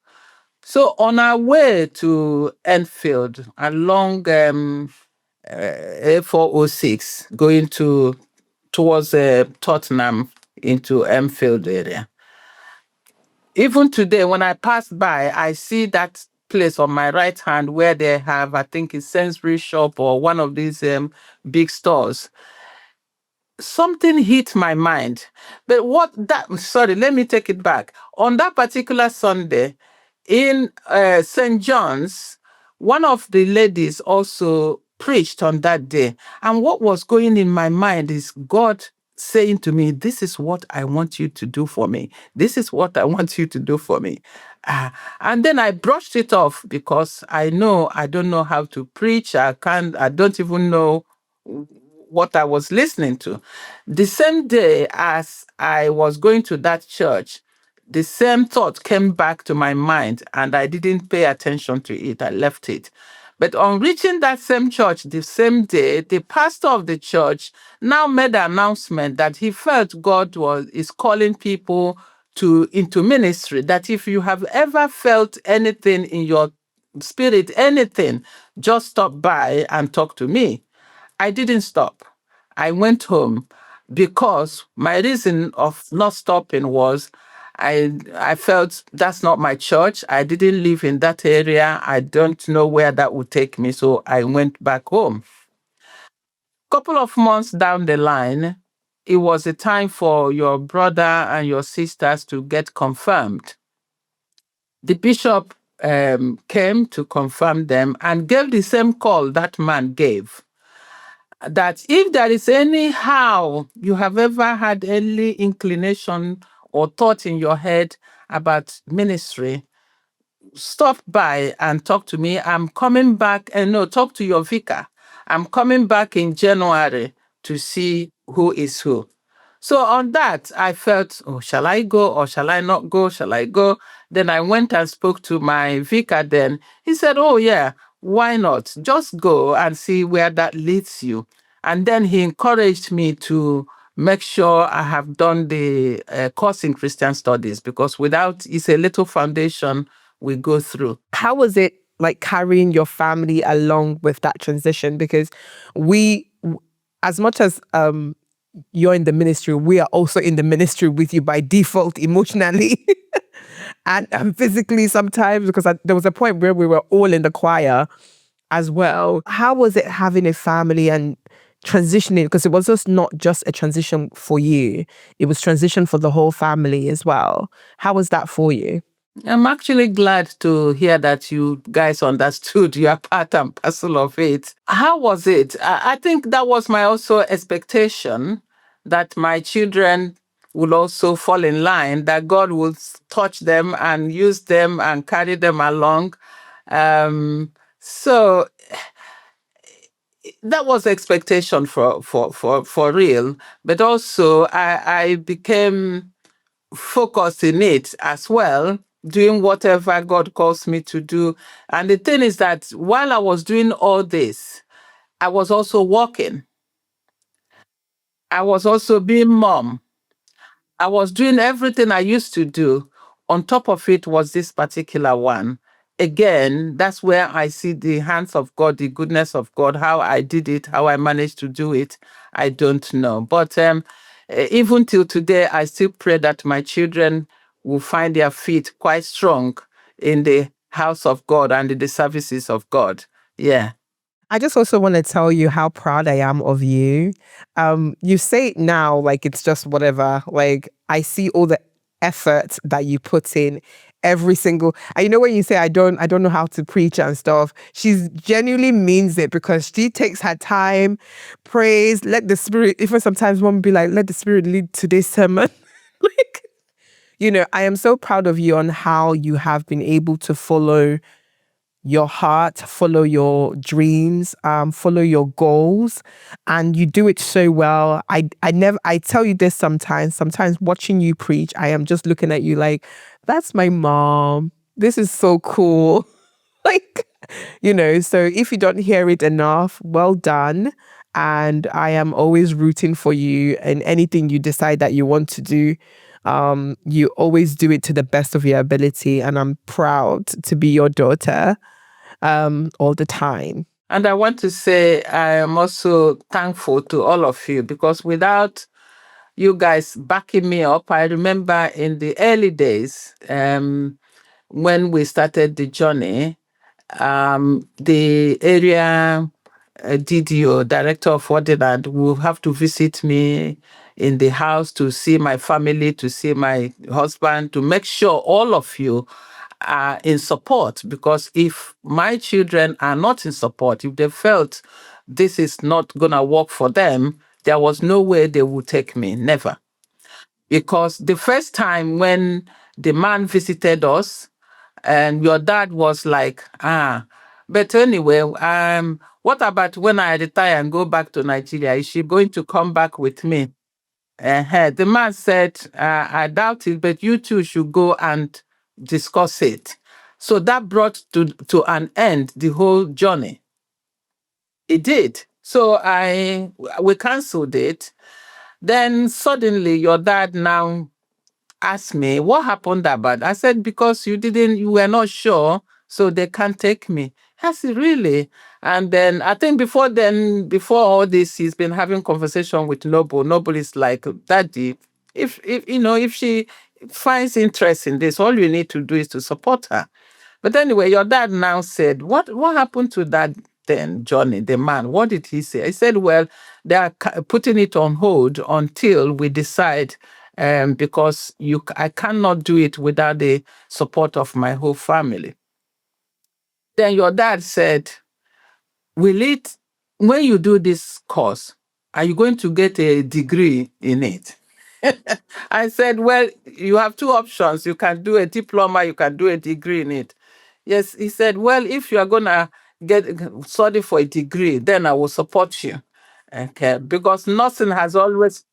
A: So on our way to Enfield, along A406, going towards Tottenham into Enfield area. Even today, when I pass by, I see that place on my right hand where they have, I think it's Sainsbury's shop or one of these big stores. Something hit my mind. But let me take it back. On that particular Sunday in St. John's, one of the ladies also preached on that day. And what was going in my mind is God saying to me, this is what I want you to do for me. This is what I want you to do for me. And then I brushed it off because I know I don't know how to preach. I don't even know what I was listening to. The same day as I was going to that church, the same thought came back to my mind, and I didn't pay attention to it. I left it. But on reaching that same church the same day, the pastor of the church now made an announcement that he felt God is calling people into ministry, that if you have ever felt anything in your spirit, anything, just stop by and talk to me. I didn't stop. I went home because my reason of not stopping was I felt that's not my church. I didn't live in that area. I don't know where that would take me. So I went back home. Couple of months down the line, it was a time for your brother and your sisters to get confirmed. The bishop came to confirm them and gave the same call that man gave. That if there is anyhow you have ever had any inclination or thought in your head about ministry, stop by and talk to me. I'm coming back, and no, talk to your vicar. I'm coming back in January to see who is who. So on that, I felt, oh, shall I go or shall I not go? Shall I go? Then I went and spoke to my vicar then. He said, oh, yeah, why not? Just go and see where that leads you. And then he encouraged me to make sure I have done the course in Christian studies, because it's a little foundation we go through.
B: How was it like carrying your family along with that transition? Because as much as you're in the ministry, we are also in the ministry with you by default, emotionally and physically sometimes, because there was a point where we were all in the choir as well. How was it having a family and transitioning? Because it was not just a transition for you, it was transition for the whole family as well. How was that for you?
A: I'm actually glad to hear that you guys understood you are part and parcel of it. How was it? I think that was my also expectation, that my children will also fall in line, that God will touch them and use them and carry them along. So that was expectation for real. But also I became focused in it as well, doing whatever God calls me to do. And the thing is that while I was doing all this, I was also working. I was also being mom. I was doing everything I used to do. On top of it was this particular one. Again, that's where I see the hands of God, the goodness of God. How I did it, how I managed to do it, I don't know. But even till today, I still pray that my children will find their feet quite strong in the house of God and in the services of God. Yeah.
B: I just also want to tell you how proud I am of you. You say it now like it's just whatever. Like I see all the effort that you put in every single. And you know when you say I don't know how to preach and stuff, she genuinely means it because she takes her time, prays, let the spirit. Even sometimes one be like, let the spirit lead today's sermon. Like I am so proud of you on how you have been able to follow your heart, follow your dreams, follow your goals, and you do it so well. I tell you this sometimes watching you preach, I am just looking at you like, that's my mom. This is so cool. Like, so if you don't hear it enough, well done. And I am always rooting for you in anything you decide that you want to do. You always do it to the best of your ability. And I'm proud to be your daughter all the time.
A: And I want to say I am also thankful to all of you, because without you guys backing me up, I remember in the early days when we started the journey, the area DDO, Director of Ordained, will have to visit me in the house to see my family, to see my husband, to make sure all of you are in support. Because if my children are not in support, if they felt this is not going to work for them, there was no way they would take me, never. Because the first time when the man visited us, and your dad was like, but anyway, what about when I retire and go back to Nigeria? Is she going to come back with me? The man said, I doubt it, but you two should go and discuss it. So that brought to an end the whole journey. It did. So we canceled it. Then suddenly your dad now asked me, what happened about? I said, because you were not sure, so they can't take me. I said, really? And then I think before all this, he's been having conversation with Noble. Noble is like, Daddy, if she finds interest in this, all you need to do is to support her. But anyway, your dad now said, what happened to that then, Johnny, the man? What did he say? He said, well, they are putting it on hold until we decide, because I cannot do it without the support of my whole family. Then your dad said, when you do this course, are you going to get a degree in it? I said, well, you have two options. You can do a diploma, you can do a degree in it. Yes, he said, well, if you are going to study for a degree, then I will support you. Okay, because nursing has always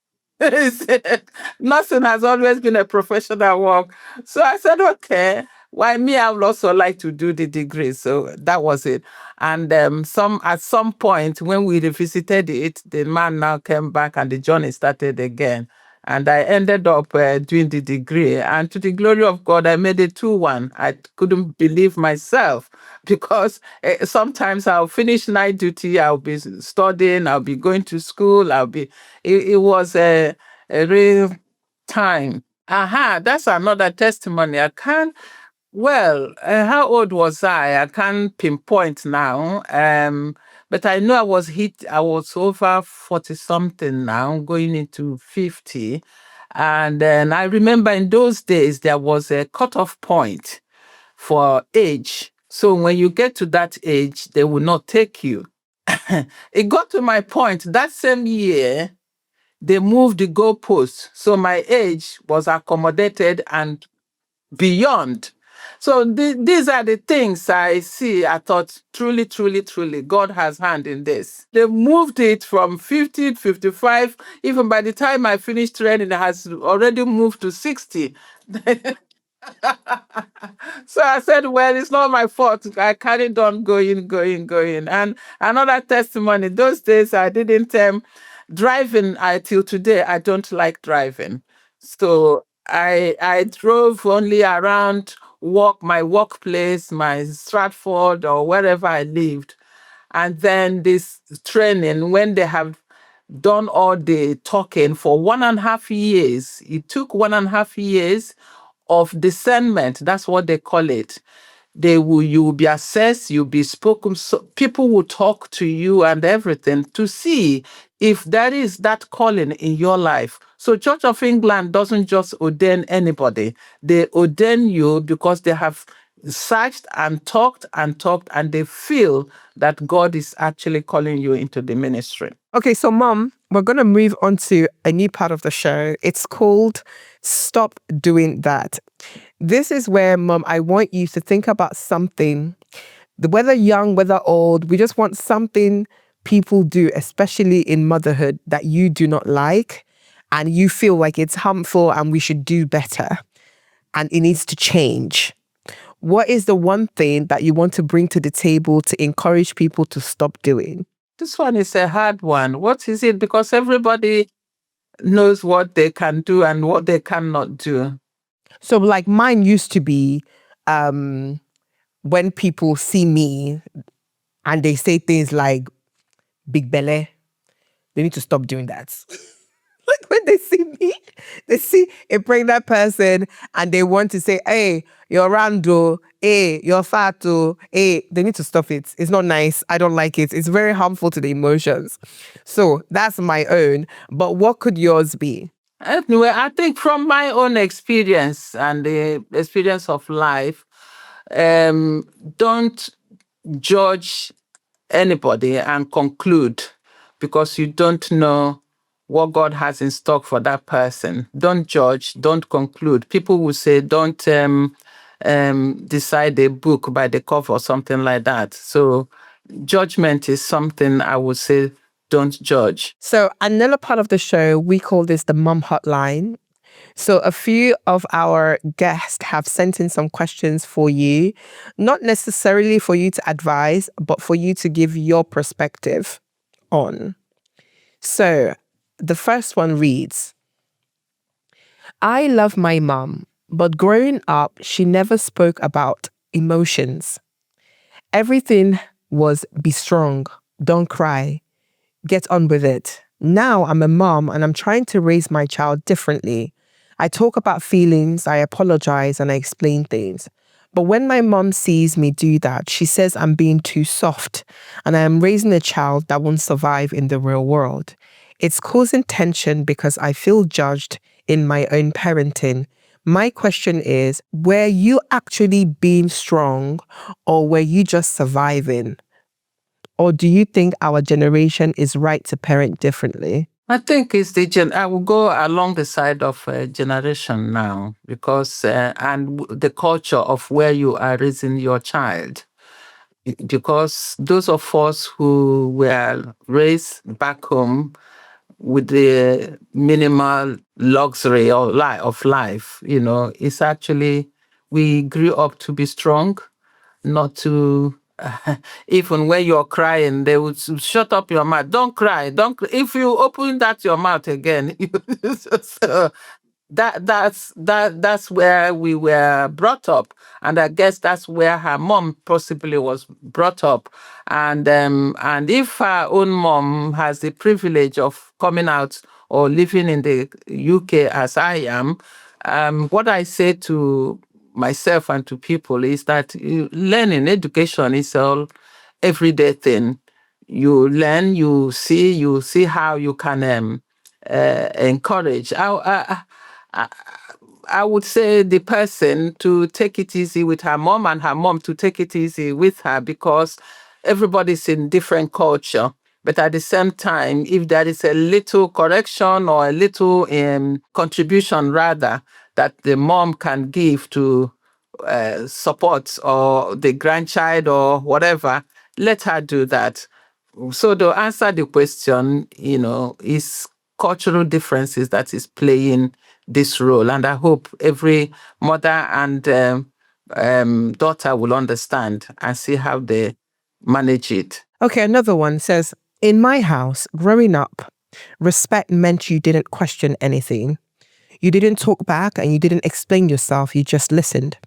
A: nursing has always been a professional work. So I said, okay, why me? I would also like to do the degree. So that was it. And at some point when we revisited it, the man now came back and the journey started again. And I ended up doing the degree. And to the glory of God, I made it 2-1. I couldn't believe myself, because sometimes I'll finish night duty, I'll be studying, I'll be going to school, it was a real time. That's another testimony. How old was I? I can't pinpoint now. But I know I was over 40 something now, going into 50. And then I remember in those days, there was a cutoff point for age. So when you get to that age, they will not take you. It got to my point that same year, they moved the goalposts. So my age was accommodated and beyond. So these are the things I see. I thought, truly, truly, truly, God has hand in this. They moved it from 50, 55. Even by the time I finished training, it has already moved to 60. So I said, well, it's not my fault. I carried on going, going, going. And another testimony, those days I didn't driving till today, I don't like driving. So I drove only around my workplace, my Stratford or wherever I lived. And then this training, when they have done all the talking for 1.5 years, it took 1.5 years of discernment. That's what they call it. You will be assessed, you'll be spoken, so people will talk to you and everything to see if there is that calling in your life. So Church of England doesn't just ordain anybody. They ordain you because they have searched and talked and they feel that God is actually calling you into the ministry.
B: Okay, so Mom, we're going to move on to a new part of the show. It's called Stop Doing That. This is where, Mom, I want you to think about something, whether young, whether old, we just want something people do, especially in motherhood, that you do not like and you feel like it's harmful and we should do better and it needs to change. What is the one thing that you want to bring to the table to encourage people to stop doing?
A: This one is a hard one. What is it? Because everybody knows what they can do and what they cannot do.
B: So like mine used to be when people see me and they say things like big belly, they need to stop doing that. Like when they see me, they see a pregnant person and they want to say, hey, you're rando, hey, you're fato, hey, they need to stop it. It's not nice. I don't like it. It's very harmful to the emotions. So that's my own. But what could yours be?
A: Anyway, I think from my own experience and the experience of life, don't judge anybody and conclude because you don't know what God has in stock for that person. Don't judge, don't conclude. People will say, don't decide a book by the cover or something like that. So judgment is something I would say, don't judge.
B: So another part of the show, we call this the Mum Hotline. So a few of our guests have sent in some questions for you, not necessarily for you to advise, but for you to give your perspective on. So the first one reads, I love my mum, but growing up, she never spoke about emotions. Everything was be strong, don't cry, get on with it. Now I'm a mom and I'm trying to raise my child differently. I talk about feelings, I apologize, and I explain things. But when my mom sees me do that, she says I'm being too soft and I am raising a child that won't survive in the real world. It's causing tension because I feel judged in my own parenting. My question is, were you actually being strong or were you just surviving? Or do you think our generation is right to parent differently?
A: I think it's I will go along the side of generation now because the culture of where you are raising your child. Because those of us who were raised back home with the minimal luxury of life, it's actually, we grew up to be strong, not to, even when you're crying, they would shut up your mouth. Don't cry. Don't. If you open your mouth again, so that's where we were brought up, and I guess that's where her mom possibly was brought up, and if her own mom has the privilege of coming out or living in the UK as I am, what I say to myself and to people is that learning education is all everyday thing. You learn, you see how you can encourage. I would say the person to take it easy with her mom and her mom to take it easy with her because everybody's in different culture. But at the same time, if there is a little correction or a little contribution, rather, that the mom can give to support or the grandchild or whatever, let her do that. So to answer the question, is cultural differences that is playing this role. And I hope every mother and daughter will understand and see how they manage it.
B: Okay, another one says, in my house, growing up, respect meant you didn't question anything. You didn't talk back and you didn't explain yourself, you just listened.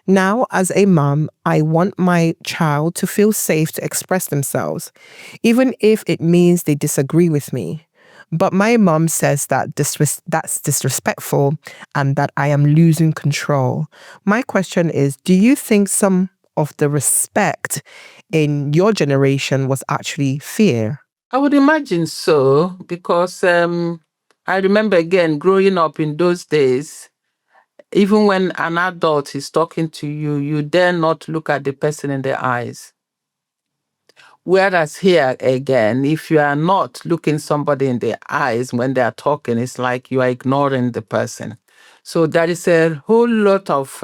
B: Now, as a mum, I want my child to feel safe to express themselves, even if it means they disagree with me. But my mum says that that's disrespectful and that I am losing control. My question is, do you think some of the respect in your generation was actually fear?
A: I would imagine so, because I remember, again, growing up in those days, even when an adult is talking to you, you dare not look at the person in the eyes. Whereas here, again, if you are not looking somebody in the eyes when they are talking, it's like you are ignoring the person. So there is a whole lot of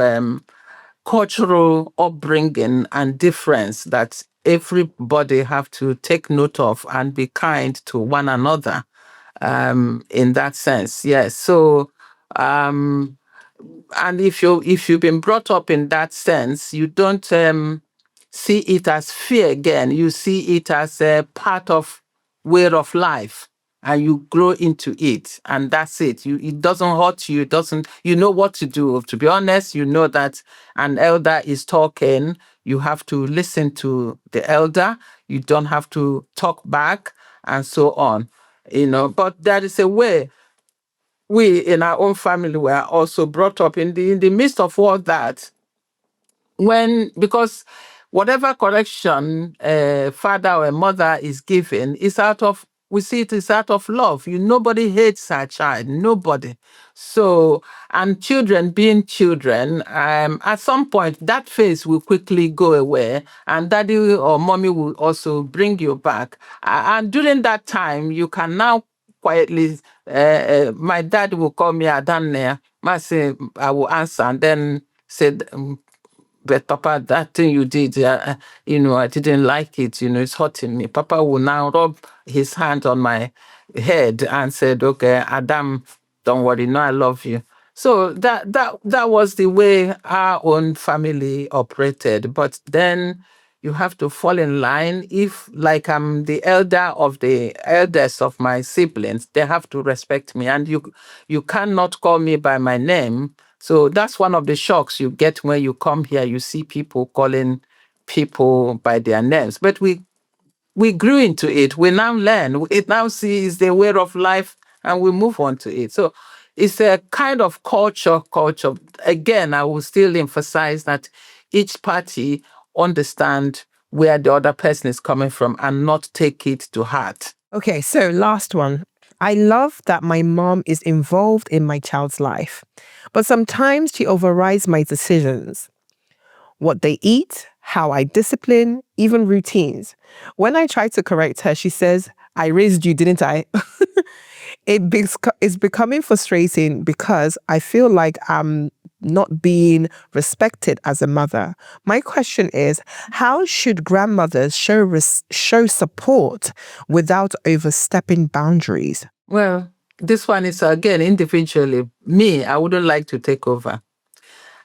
A: cultural upbringing and difference that everybody have to take note of and be kind to one another in that sense. Yes. So and if you've been brought up in that sense, you don't see it as fear again. You see it as a part of way of life, and you grow into it, and that's it. It doesn't hurt you. It doesn't. You know what to do. To be honest, you know that an elder is talking. You have to listen to the elder. You don't have to talk back, and so on. But there is a way. We in our own family were also brought up in the midst of all that, because whatever correction a father or a mother is giving is we see it is out of love. Nobody hates a child, nobody. So, and children being children, at some point that phase will quickly go away, and daddy or mommy will also bring you back. And during that time, you can now quietly, my dad will call me Adanne. I will answer and then say, but Papa, that thing you did, I didn't like it, it's hurting me. Papa will now rub his hand on my head and said, okay, Adam, don't worry, no, I love you. So that was the way our own family operated. But then you have to fall in line. If, like, I'm the elder of the eldest of my siblings, they have to respect me. And you cannot call me by my name. So that's one of the shocks you get when you come here. You see people calling people by their names. But we grew into it. We now learn. It now see is the way of life, and we move on to it. So it's a kind of culture. Again, I will still emphasize that each party understand where the other person is coming from and not take it to heart.
B: Okay, so last one. I love that my mom is involved in my child's life, but sometimes she overrides my decisions. What they eat, how I discipline, even routines. When I try to correct her, she says, I raised you, didn't I? It's becoming frustrating because I feel like I'm not being respected as a mother. My question is, how should grandmothers show support without overstepping boundaries?
A: Well, this one is, again, individually. Me, I wouldn't like to take over.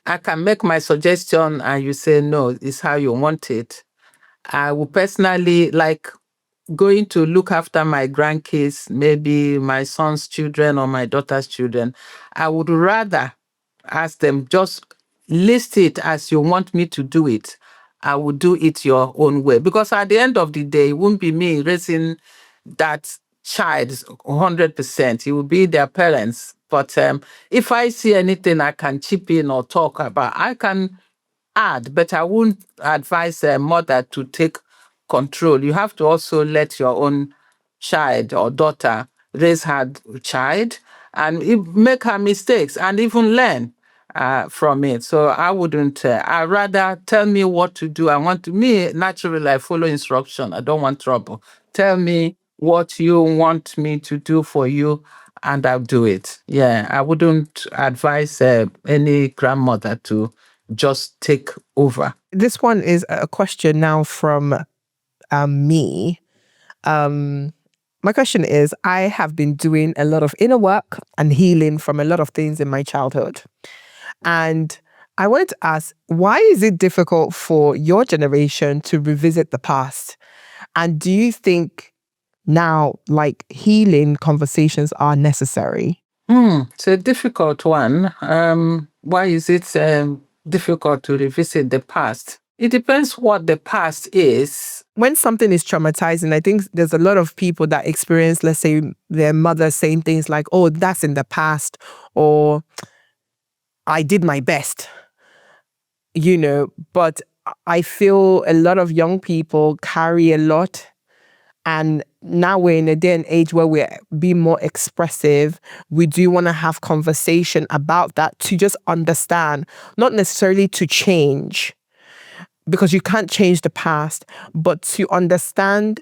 A: I can make my suggestion and you say, no, it's how you want it. I would personally like going to look after my grandkids, maybe my son's children or my daughter's children. I would rather ask them, just list it as you want me to do it. I will do it your own way. Because at the end of the day, it won't be me raising that child 100%. It will be their parents. But if I see anything I can chip in or talk about, I can add, but I wouldn't advise a mother to take control. You have to also let your own child or daughter raise her child and make her mistakes and even learn. from it. So I wouldn't, I'd rather tell me what to do. Naturally, I follow instruction. I don't want trouble. Tell me what you want me to do for you, and I'll do it. Yeah, I wouldn't advise any grandmother to just take over.
B: This one is a question now from me. My question is, I have been doing a lot of inner work and healing from a lot of things in my childhood. And I wanted to ask, why is it difficult for your generation to revisit the past? And do you think now, like, healing conversations are necessary?
A: It's a difficult one. Why is it difficult to revisit the past? It depends what the past is.
B: When something is traumatizing, I think there's a lot of people that experience, let's say, their mother saying things like, oh, that's in the past, or I did my best, but I feel a lot of young people carry a lot. And now we're in a day and age where we're being more expressive. We do want to have conversation about that to just understand, not necessarily to change, because you can't change the past, but to understand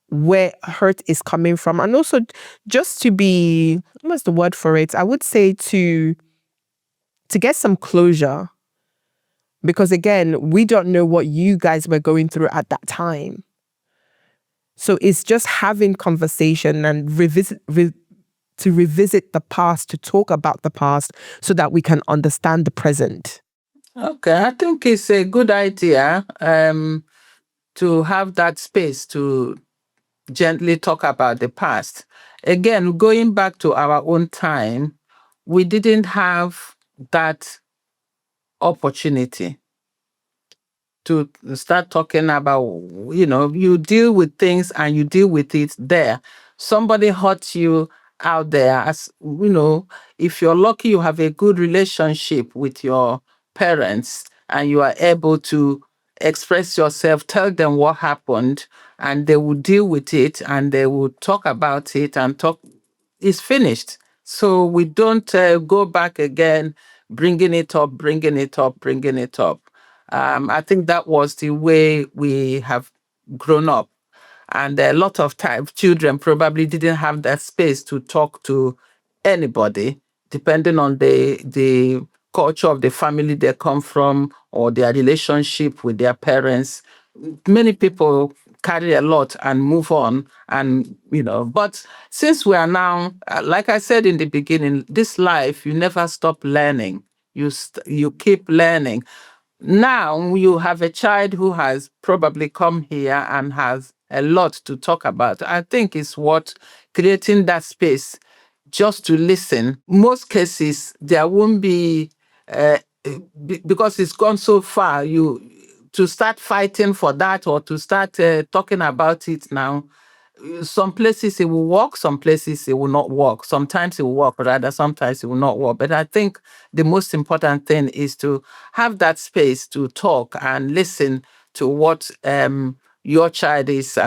B: where hurt is coming from. And also just to be, what's the word for it? I would say to get some closure. Because again, we don't know what you guys were going through at that time. So it's just having conversation and revisit the past, to talk about the past so that we can understand the present.
A: Okay, I think it's a good idea to have that space to gently talk about the past. Again, going back to our own time, we didn't have that opportunity to start talking about, you deal with things and you deal with it there. Somebody hurt you out there. If you're lucky, you have a good relationship with your parents and you are able to express yourself, tell them what happened, and they will deal with it and they will talk about it and talk. It's finished. So we don't go back again, bringing it up, bringing it up, bringing it up. I think that was the way we have grown up. And a lot of times, children probably didn't have that space to talk to anybody, depending on the culture of the family they come from or their relationship with their parents. Many people carry a lot and move on, but since we are now, like I said in the beginning, this life, you never stop learning. You keep learning. Now you have a child who has probably come here and has a lot to talk about. I think it's what creating that space just to listen. Most cases, there won't be, because it's gone so far, you to start fighting for that or to start talking about it now. Some places it will work, some places it will not work. Sometimes it will work, rather, sometimes it will not work. But I think the most important thing is to have that space to talk and listen to what your child is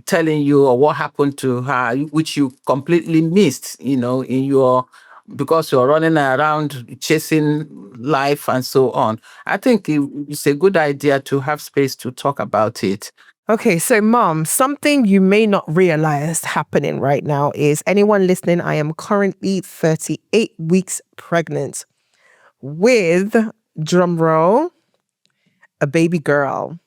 A: telling you or what happened to her, which you completely missed, because you're running around chasing life and so on. I think it's a good idea to have space to talk about it.
B: Okay, so Mom, something you may not realize happening right now is, anyone listening, I am currently 38 weeks pregnant with, drum roll, a baby girl.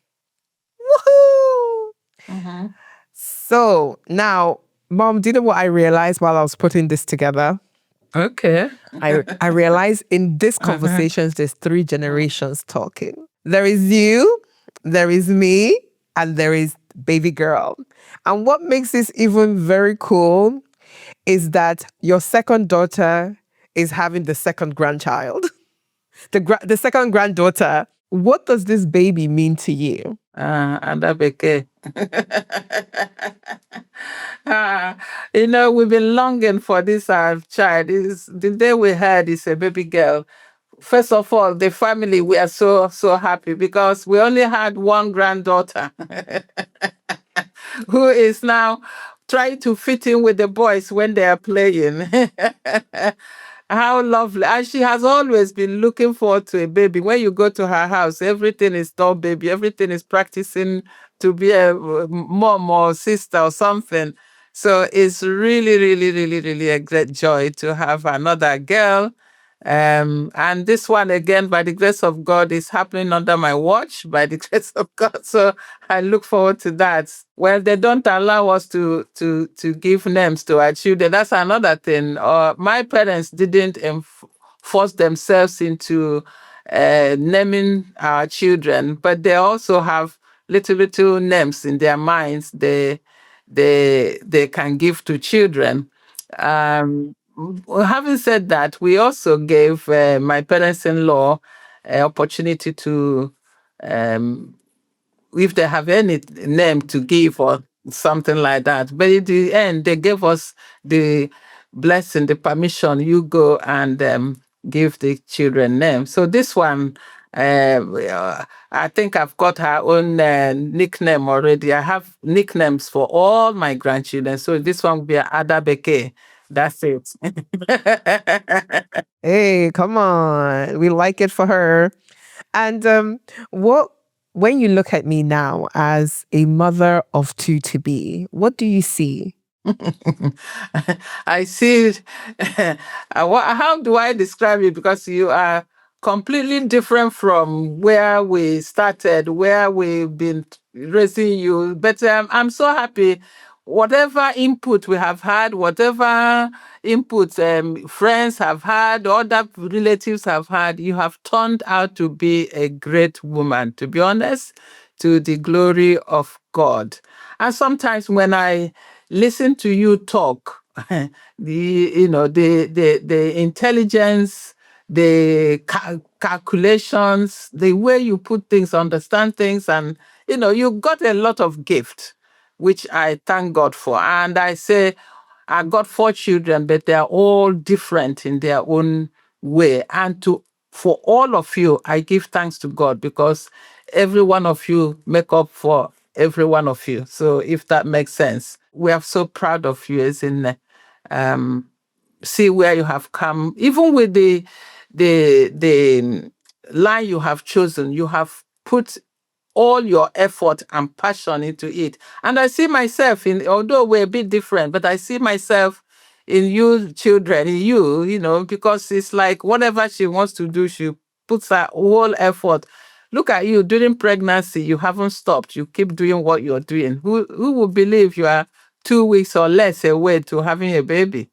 B: Woohoo!
A: Mm-hmm.
B: So now, Mom, do you know what I realized while I was putting this together?
A: Okay.
B: I realized in this conversations, there's 3 generations talking. There is you, there is me, and there is baby girl. And what makes this even very cool is that your second daughter is having the second grandchild, the second granddaughter. What does this baby mean to you?
A: Adabeke. We've been longing for this child. The day we heard it's a baby girl. First of all, the family, we are so, so happy because we only had one granddaughter who is now trying to fit in with the boys when they are playing. How lovely. And she has always been looking forward to a baby. When you go to her house, everything is doll baby. Everything is practicing to be a mom or sister or something. So it's really, really, really, really a great joy to have another girl. And this one again, by the grace of God, is happening under my watch, by the grace of God. So I look forward to that. Well, they don't allow us to give names to our children. That's another thing. My parents didn't force themselves into naming our children, but they also have little names in their minds. They can give to children. Having said that, we also gave my parents-in-law an opportunity to, if they have any name to give or something like that. But in the end, they gave us the blessing, the permission. You go and give the children names. So this one, I think I've got her own nickname already. I have nicknames for all my grandchildren. So this one will be Adabeke. That's it.
B: Hey, come on. We like it for her. And when you look at me now as a mother of two to be, what do you see?
A: I see. How do I describe it? Because you are completely different from where we started, where we've been raising you. But I'm so happy. Whatever input we have had, whatever input friends have had, other relatives have had, you have turned out to be a great woman, to be honest, to the glory of God. And sometimes when I listen to you talk, the intelligence, the calculations, the way you put things, understand things, and you got a lot of gift, which I thank God for. And I say, I got 4 children, but they're all different in their own way. And for all of you, I give thanks to God because every one of you make up for every one of you. So if that makes sense, we are so proud of you, Ezinne. See where you have come, even with the line you have chosen. You have put all your effort and passion into it. And I see myself although we're a bit different, but I see myself in you children, in you, because it's like whatever she wants to do, she puts her whole effort. Look at you during pregnancy, you haven't stopped. You keep doing what you're doing. Who would believe you are 2 weeks or less away to having a baby?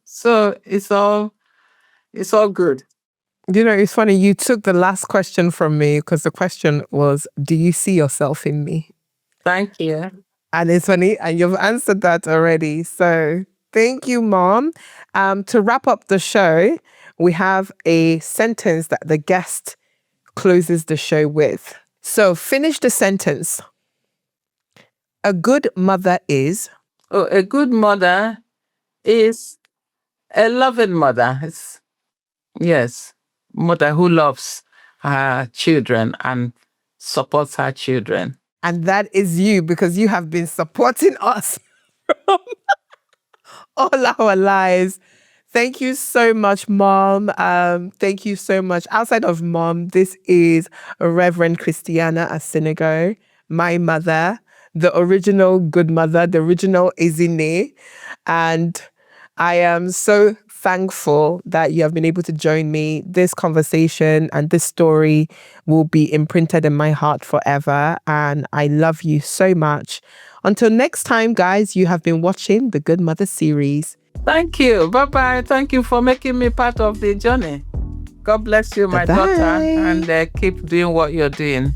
A: So it's all good.
B: It's funny. You took the last question from me because the question was, do you see yourself in me?
A: Thank you.
B: And it's funny, and you've answered that already. So thank you, Mom. To wrap up the show, we have a sentence that the guest closes the show with. So finish the sentence. A good mother is...
A: Oh, a good mother is a loving mother. Yes, mother who loves her children and supports her children.
B: And that is you, because you have been supporting us all our lives. Thank you so much, Mom. Thank you so much. Outside of Mom, this is Reverend Christiana Asinugo, my mother, the original good mother, the original Ezinne. And I am so thankful that you have been able to join me. This conversation and this story will be imprinted in my heart forever. And I love you so much. Until next time, guys, you have been watching the Goodmother Series.
A: Thank you. Bye-bye. Thank you for making me part of the journey. God bless you, my daughter, and keep doing what you're doing.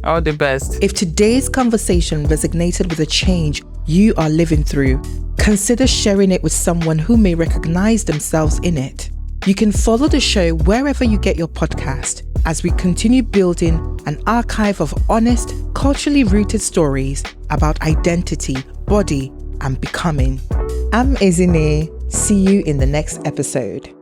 A: All the best.
C: If today's conversation resonated with a change you are living through, consider sharing it with someone who may recognize themselves in it. You can follow the show wherever you get your podcast as we continue building an archive of honest, culturally rooted stories about identity, body, and becoming. I'm Ezinne. See you in the next episode.